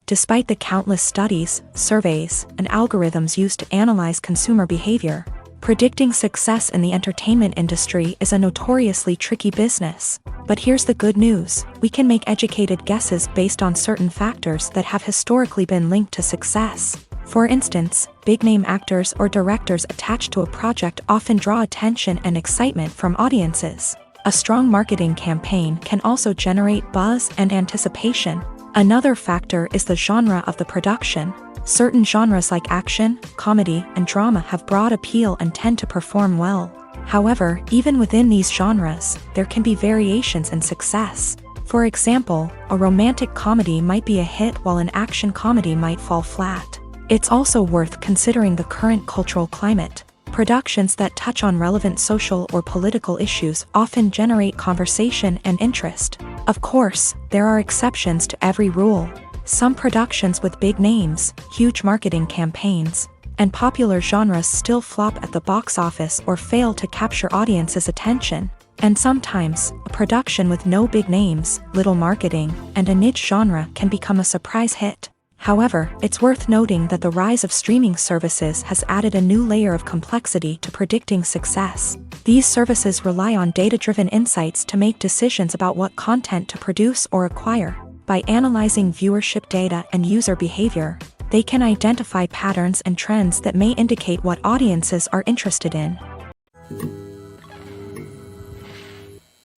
Despite the countless studies, surveys, and algorithms used to analyze consumer behavior, predicting success in the entertainment industry is a notoriously tricky business. But here's the good news: we can make educated guesses based on certain factors that have historically been linked to success. For instance, big-name actors or directors attached to a project often draw attention and excitement from audiences. A strong marketing campaign can also generate buzz and anticipation. Another factor is the genre of the production. Certain genres like action, comedy, and drama have broad appeal and tend to perform well. However, even within these genres, there can be variations in success. For example, a romantic comedy might be a hit while an action comedy might fall flat. It's also worth considering the current cultural climate. Productions that touch on relevant social or political issues often generate conversation and interest. Of course, there are exceptions to every rule. Some productions with big names, huge marketing campaigns, and popular genres still flop at the box office or fail to capture audiences' attention. And sometimes, a production with no big names, little marketing, and a niche genre can become a surprise hit. However, it's worth noting that the rise of streaming services has added a new layer of complexity to predicting success. These services rely on data-driven insights to make decisions about what content to produce or acquire. By analyzing viewership data and user behavior, they can identify patterns and trends that may indicate what audiences are interested in.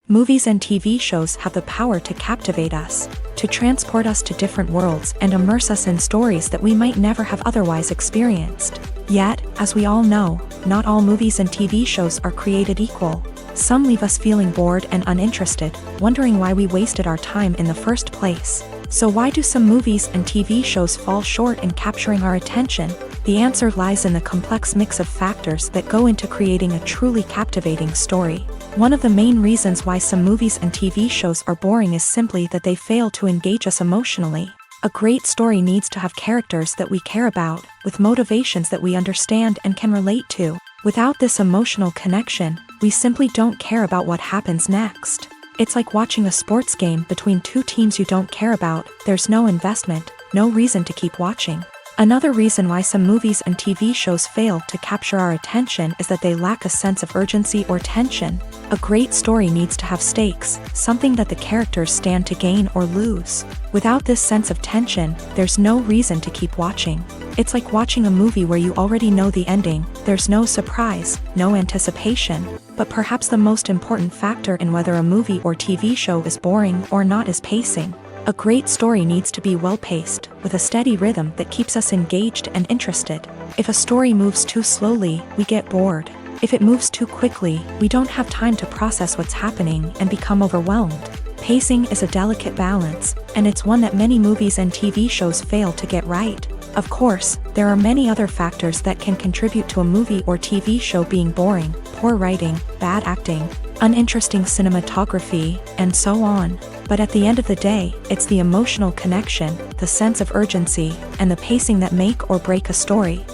Movies and TV shows have the power to captivate us, to transport us to different worlds and immerse us in stories that we might never have otherwise experienced. Yet, as we all know, not all movies and TV shows are created equal. Some leave us feeling bored and uninterested, wondering why we wasted our time in the first place. So why do some movies and TV shows fall short in capturing our attention? The answer lies in the complex mix of factors that go into creating a truly captivating story. One of the main reasons why some movies and TV shows are boring is simply that they fail to engage us emotionally. A great story needs to have characters that we care about, with motivations that we understand and can relate to. Without this emotional connection, we simply don't care about what happens next. It's like watching a sports game between two teams you don't care about. There's no investment, no reason to keep watching. Another reason why some movies and TV shows fail to capture our attention is that they lack a sense of urgency or tension. A great story needs to have stakes, something that the characters stand to gain or lose. Without this sense of tension, there's no reason to keep watching. It's like watching a movie where you already know the ending. There's no surprise, no anticipation. But perhaps the most important factor in whether a movie or TV show is boring or not is pacing. A great story needs to be well-paced, with a steady rhythm that keeps us engaged and interested. If a story moves too slowly, we get bored. If it moves too quickly, we don't have time to process what's happening and become overwhelmed. Pacing is a delicate balance, and it's one that many movies and TV shows fail to get right. Of course, there are many other factors that can contribute to a movie or TV show being boring: poor writing, bad acting, uninteresting cinematography, and so on. But at the end of the day, it's the emotional connection, the sense of urgency, and the pacing that make or break a story.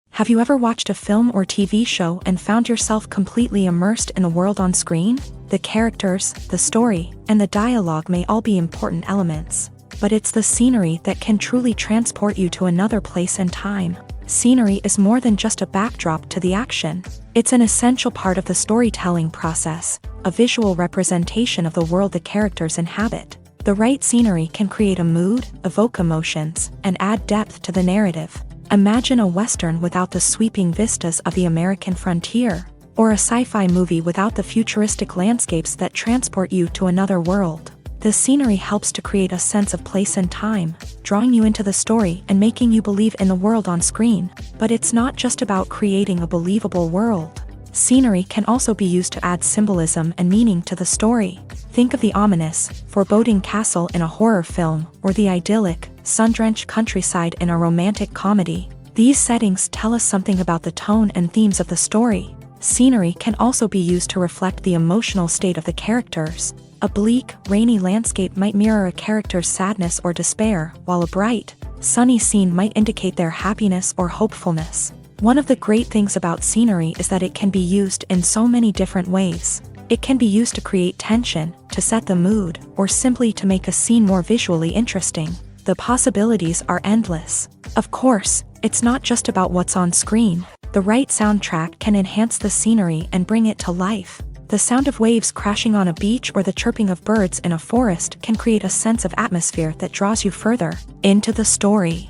Have you ever watched a film or TV show and found yourself completely immersed in the world on screen? The characters, the story, and the dialogue may all be important elements, but it's the scenery that can truly transport you to another place and time. Scenery is more than just a backdrop to the action. It's an essential part of the storytelling process, a visual representation of the world the characters inhabit. The right scenery can create a mood, evoke emotions, and add depth to the narrative. Imagine a Western without the sweeping vistas of the American frontier, or a sci-fi movie without the futuristic landscapes that transport you to another world. The scenery helps to create a sense of place and time, drawing you into the story and making you believe in the world on screen. But it's not just about creating a believable world. Scenery can also be used to add symbolism and meaning to the story. Think of the ominous, foreboding castle in a horror film, or the idyllic, sun-drenched countryside in a romantic comedy. These settings tell us something about the tone and themes of the story. Scenery can also be used to reflect the emotional state of the characters. A bleak, rainy landscape might mirror a character's sadness or despair, while a bright, sunny scene might indicate their happiness or hopefulness. One of the great things about scenery is that it can be used in so many different ways. It can be used to create tension, to set the mood, or simply to make a scene more visually interesting. The possibilities are endless. Of course, it's not just about what's on screen. The right soundtrack can enhance the scenery and bring it to life. The sound of waves crashing on a beach or the chirping of birds in a forest can create a sense of atmosphere that draws you further into the story.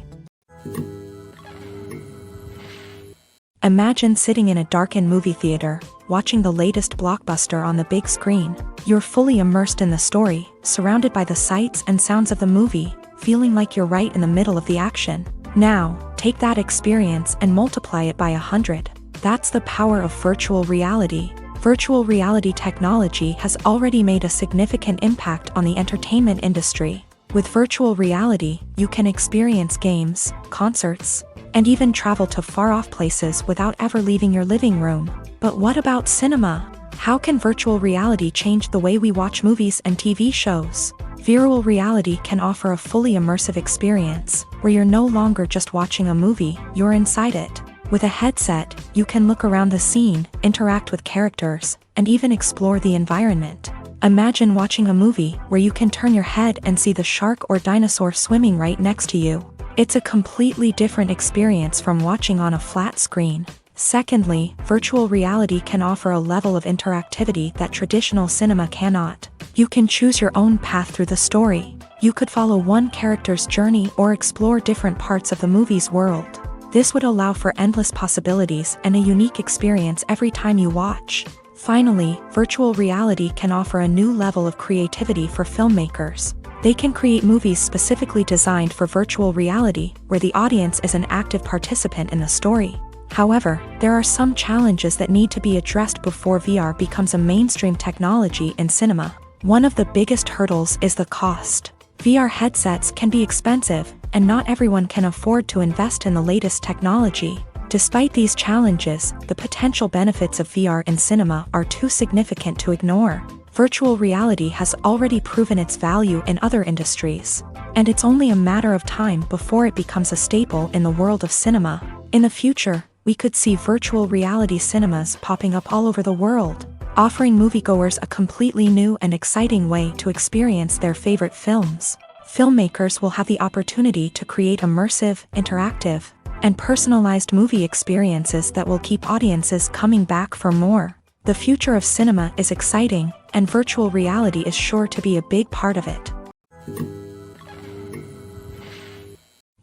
Imagine sitting in a darkened movie theater, watching the latest blockbuster on the big screen. You're fully immersed in the story, surrounded by the sights and sounds of the movie, feeling like you're right in the middle of the action. Now, take that experience and multiply it by 100. That's the power of virtual reality. Virtual reality technology has already made a significant impact on the entertainment industry. With virtual reality, you can experience games, concerts, and even travel to far-off places without ever leaving your living room. But what about cinema? How can virtual reality change the way we watch movies and TV shows? Virtual reality can offer a fully immersive experience, where you're no longer just watching a movie, you're inside it. With a headset, you can look around the scene, interact with characters, and even explore the environment. Imagine watching a movie where you can turn your head and see the shark or dinosaur swimming right next to you. It's a completely different experience from watching on a flat screen. Secondly, virtual reality can offer a level of interactivity that traditional cinema cannot. You can choose your own path through the story. You could follow one character's journey or explore different parts of the movie's world. This would allow for endless possibilities and a unique experience every time you watch. Finally, virtual reality can offer a new level of creativity for filmmakers. They can create movies specifically designed for virtual reality, where the audience is an active participant in the story. However, there are some challenges that need to be addressed before VR becomes a mainstream technology in cinema. One of the biggest hurdles is the cost. VR headsets can be expensive, and not everyone can afford to invest in the latest technology. Despite these challenges, the potential benefits of VR in cinema are too significant to ignore. Virtual reality has already proven its value in other industries, and it's only a matter of time before it becomes a staple in the world of cinema. In the future, we could see virtual reality cinemas popping up all over the world, offering moviegoers a completely new and exciting way to experience their favorite films. Filmmakers will have the opportunity to create immersive, interactive, and personalized movie experiences that will keep audiences coming back for more. The future of cinema is exciting, and virtual reality is sure to be a big part of it.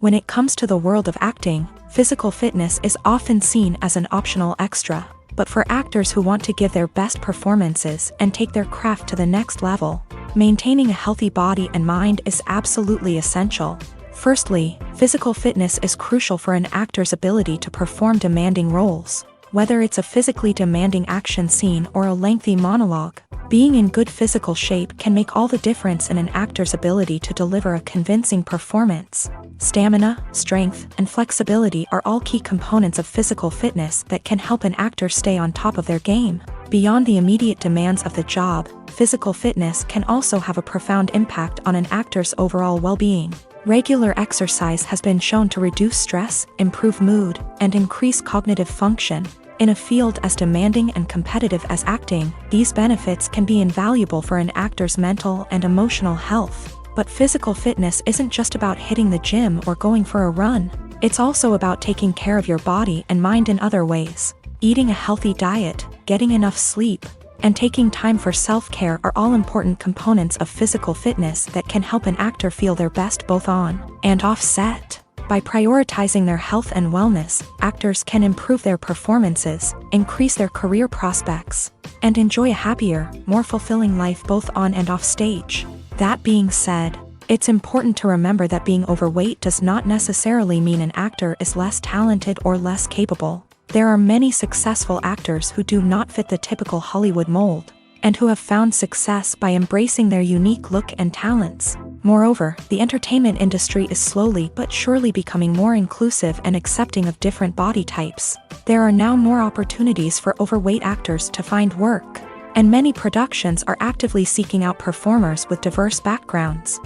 When it comes to the world of acting, physical fitness is often seen as an optional extra. But for actors who want to give their best performances and take their craft to the next level, maintaining a healthy body and mind is absolutely essential. Firstly, physical fitness is crucial for an actor's ability to perform demanding roles. Whether it's a physically demanding action scene or a lengthy monologue, being in good physical shape can make all the difference in an actor's ability to deliver a convincing performance. Stamina, strength, and flexibility are all key components of physical fitness that can help an actor stay on top of their game. Beyond the immediate demands of the job, physical fitness can also have a profound impact on an actor's overall well-being. Regular exercise has been shown to reduce stress, improve mood, and increase cognitive function. In a field as demanding and competitive as acting, these benefits can be invaluable for an actor's mental and emotional health. But physical fitness isn't just about hitting the gym or going for a run. It's also about taking care of your body and mind in other ways. Eating a healthy diet, getting enough sleep, and taking time for self-care are all important components of physical fitness that can help an actor feel their best both on and off set. By prioritizing their health and wellness, actors can improve their performances, increase their career prospects, and enjoy a happier, more fulfilling life both on and off stage. That being said, it's important to remember that being overweight does not necessarily mean an actor is less talented or less capable. There are many successful actors who do not fit the typical Hollywood mold, and who have found success by embracing their unique look and talents. Moreover, the entertainment industry is slowly but surely becoming more inclusive and accepting of different body types. There are now more opportunities for overweight actors to find work, and many productions are actively seeking out performers with diverse backgrounds.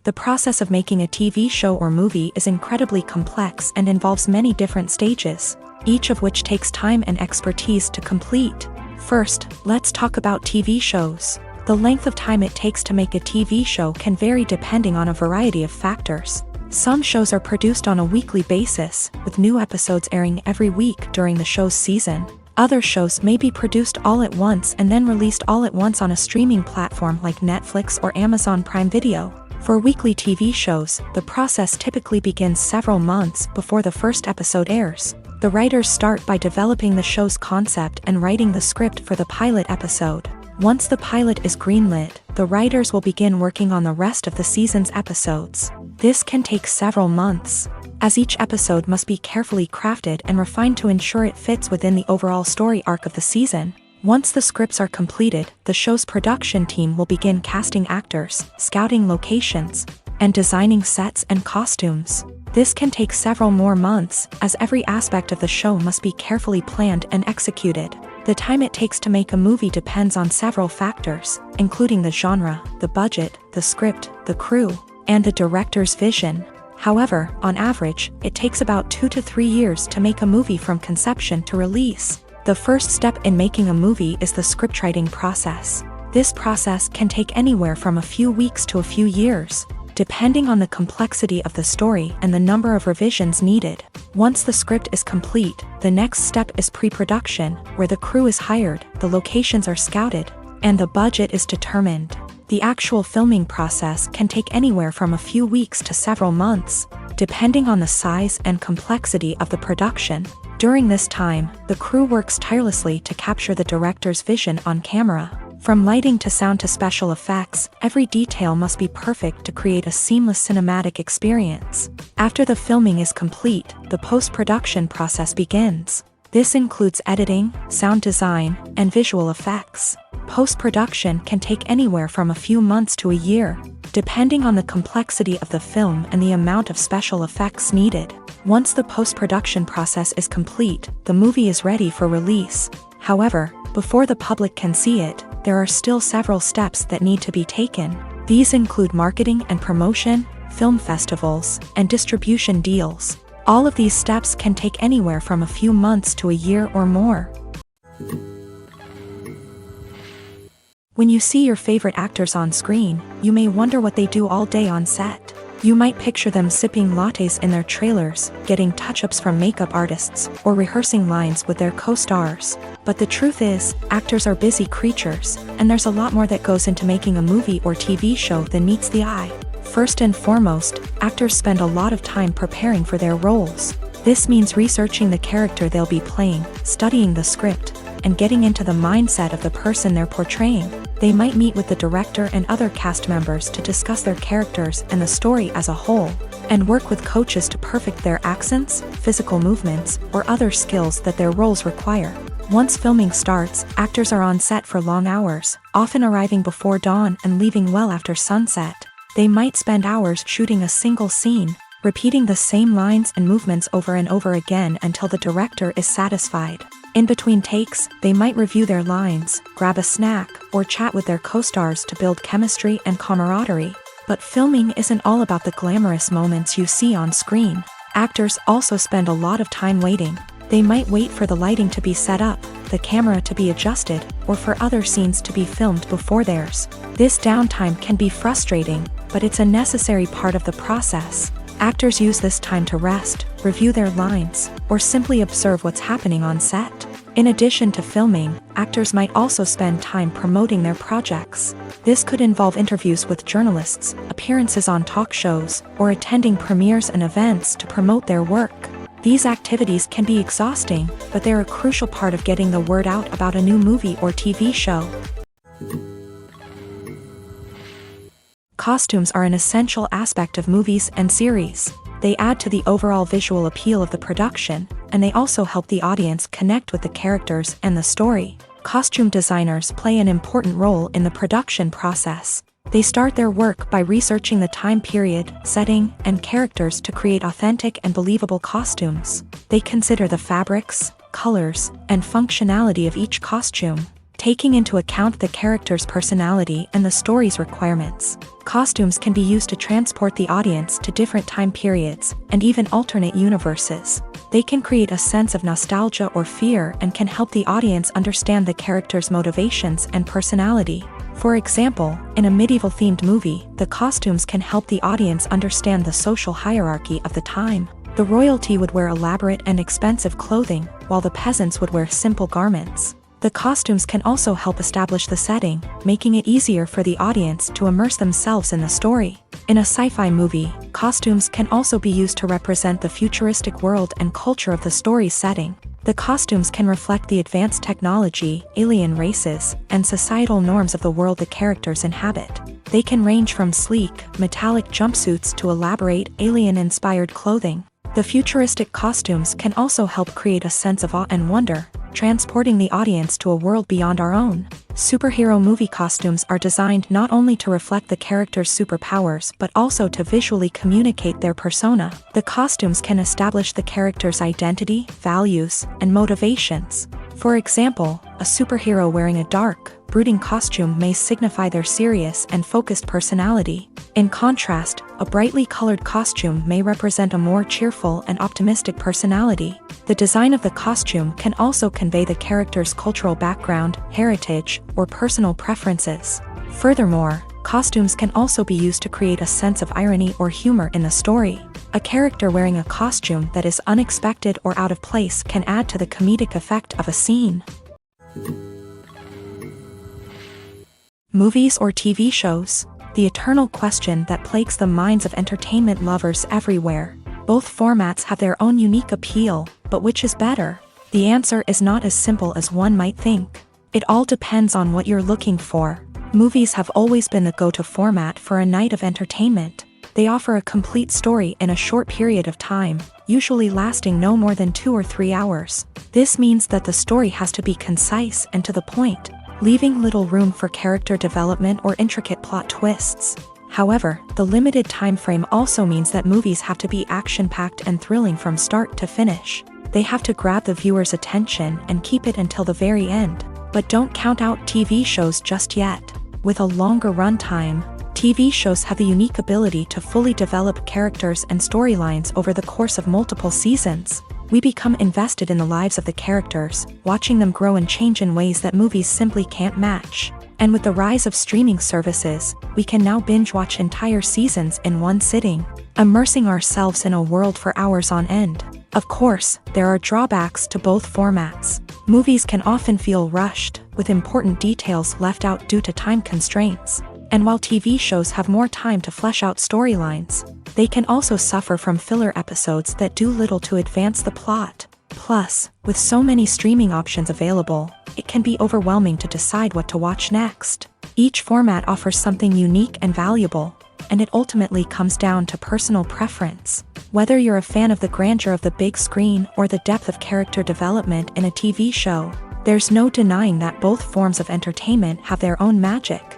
The process of making a TV show or movie is incredibly complex and involves many different stages, each of which takes time and expertise to complete. First, let's talk about TV shows. The length of time it takes to make a TV show can vary depending on a variety of factors. Some shows are produced on a weekly basis, with new episodes airing every week during the show's season. Other shows may be produced all at once and then released all at once on a streaming platform like Netflix or Amazon Prime Video. For weekly TV shows, the process typically begins several months before the first episode airs. The writers start by developing the show's concept and writing the script for the pilot episode. Once the pilot is greenlit, the writers will begin working on the rest of the season's episodes. This can take several months, as each episode must be carefully crafted and refined to ensure it fits within the overall story arc of the season. Once the scripts are completed, the show's production team will begin casting actors, scouting locations, and designing sets and costumes. This can take several more months, as every aspect of the show must be carefully planned and executed. The time it takes to make a movie depends on several factors, including the genre, the budget, the script, the crew, and the director's vision. However, on average, it takes about 2 to 3 years to make a movie from conception to release. The first step in making a movie is the scriptwriting process. This process can take anywhere from a few weeks to a few years, depending on the complexity of the story and the number of revisions needed. Once the script is complete, the next step is pre-production, where the crew is hired, the locations are scouted, and the budget is determined. The actual filming process can take anywhere from a few weeks to several months, depending on the size and complexity of the production. During this time, the crew works tirelessly to capture the director's vision on camera. From lighting to sound to special effects, every detail must be perfect to create a seamless cinematic experience. After the filming is complete, the post-production process begins. This includes editing, sound design, and visual effects. Post-production can take anywhere from a few months to a year, depending on the complexity of the film and the amount of special effects needed. Once the post-production process is complete, the movie is ready for release. However, before the public can see it, there are still several steps that need to be taken. These include marketing and promotion, film festivals, and distribution deals. All of these steps can take anywhere from a few months to a year or more. When you see your favorite actors on screen, you may wonder what they do all day on set. You might picture them sipping lattes in their trailers, getting touch-ups from makeup artists, or rehearsing lines with their co-stars. But the truth is, actors are busy creatures, and there's a lot more that goes into making a movie or TV show than meets the eye. First and foremost, actors spend a lot of time preparing for their roles. This means researching the character they'll be playing, studying the script, and getting into the mindset of the person they're portraying. They might meet with the director and other cast members to discuss their characters and the story as a whole, and work with coaches to perfect their accents, physical movements, or other skills that their roles require. Once filming starts, actors are on set for long hours, often arriving before dawn and leaving well after sunset. They might spend hours shooting a single scene, repeating the same lines and movements over and over again until the director is satisfied. In between takes, they might review their lines, grab a snack, or chat with their co-stars to build chemistry and camaraderie. But filming isn't all about the glamorous moments you see on screen. Actors also spend a lot of time waiting. They might wait for the lighting to be set up, the camera to be adjusted, or for other scenes to be filmed before theirs. This downtime can be frustrating, but it's a necessary part of the process. Actors use this time to rest, review their lines, or simply observe what's happening on set. In addition to filming, actors might also spend time promoting their projects. This could involve interviews with journalists, appearances on talk shows, or attending premieres and events to promote their work. These activities can be exhausting, but they're a crucial part of getting the word out about a new movie or TV show. Costumes are an essential aspect of movies and series. They add to the overall visual appeal of the production, and they also help the audience connect with the characters and the story. Costume designers play an important role in the production process. They start their work by researching the time period, setting, and characters to create authentic and believable costumes. They consider the fabrics, colors, and functionality of each costume, taking into account the character's personality and the story's requirements. Costumes can be used to transport the audience to different time periods, and even alternate universes. They can create a sense of nostalgia or fear and can help the audience understand the character's motivations and personality. For example, in a medieval-themed movie, the costumes can help the audience understand the social hierarchy of the time. The royalty would wear elaborate and expensive clothing, while the peasants would wear simple garments. The costumes can also help establish the setting, making it easier for the audience to immerse themselves in the story. In a sci-fi movie, costumes can also be used to represent the futuristic world and culture of the story's setting. The costumes can reflect the advanced technology, alien races, and societal norms of the world the characters inhabit. They can range from sleek, metallic jumpsuits to elaborate, alien-inspired clothing. The futuristic costumes can also help create a sense of awe and wonder, transporting the audience to a world beyond our own. Superhero movie costumes are designed not only to reflect the character's superpowers but also to visually communicate their persona. The costumes can establish the character's identity, values, and motivations. For example, a superhero wearing a dark, brooding costume may signify their serious and focused personality. In contrast, a brightly colored costume may represent a more cheerful and optimistic personality. The design of the costume can also convey the character's cultural background, heritage, or personal preferences. Furthermore, costumes can also be used to create a sense of irony or humor in the story. A character wearing a costume that is unexpected or out of place can add to the comedic effect of a scene. Movies or TV shows? The eternal question that plagues the minds of entertainment lovers everywhere. Both formats have their own unique appeal, but which is better? The answer is not as simple as one might think. It all depends on what you're looking for. Movies have always been the go-to format for a night of entertainment. They offer a complete story in a short period of time, usually lasting no more than 2 or 3 hours. This means that the story has to be concise and to the point, leaving little room for character development or intricate plot twists. However, the limited time frame also means that movies have to be action-packed and thrilling from start to finish. They have to grab the viewer's attention and keep it until the very end. But don't count out TV shows just yet. With a longer runtime, TV shows have the unique ability to fully develop characters and storylines over the course of multiple seasons. We become invested in the lives of the characters, watching them grow and change in ways that movies simply can't match. And with the rise of streaming services, we can now binge-watch entire seasons in one sitting, immersing ourselves in a world for hours on end. Of course, there are drawbacks to both formats. Movies can often feel rushed, with important details left out due to time constraints. And while TV shows have more time to flesh out storylines, they can also suffer from filler episodes that do little to advance the plot. Plus, with so many streaming options available, it can be overwhelming to decide what to watch next. Each format offers something unique and valuable, and it ultimately comes down to personal preference. Whether you're a fan of the grandeur of the big screen or the depth of character development in a TV show, there's no denying that both forms of entertainment have their own magic.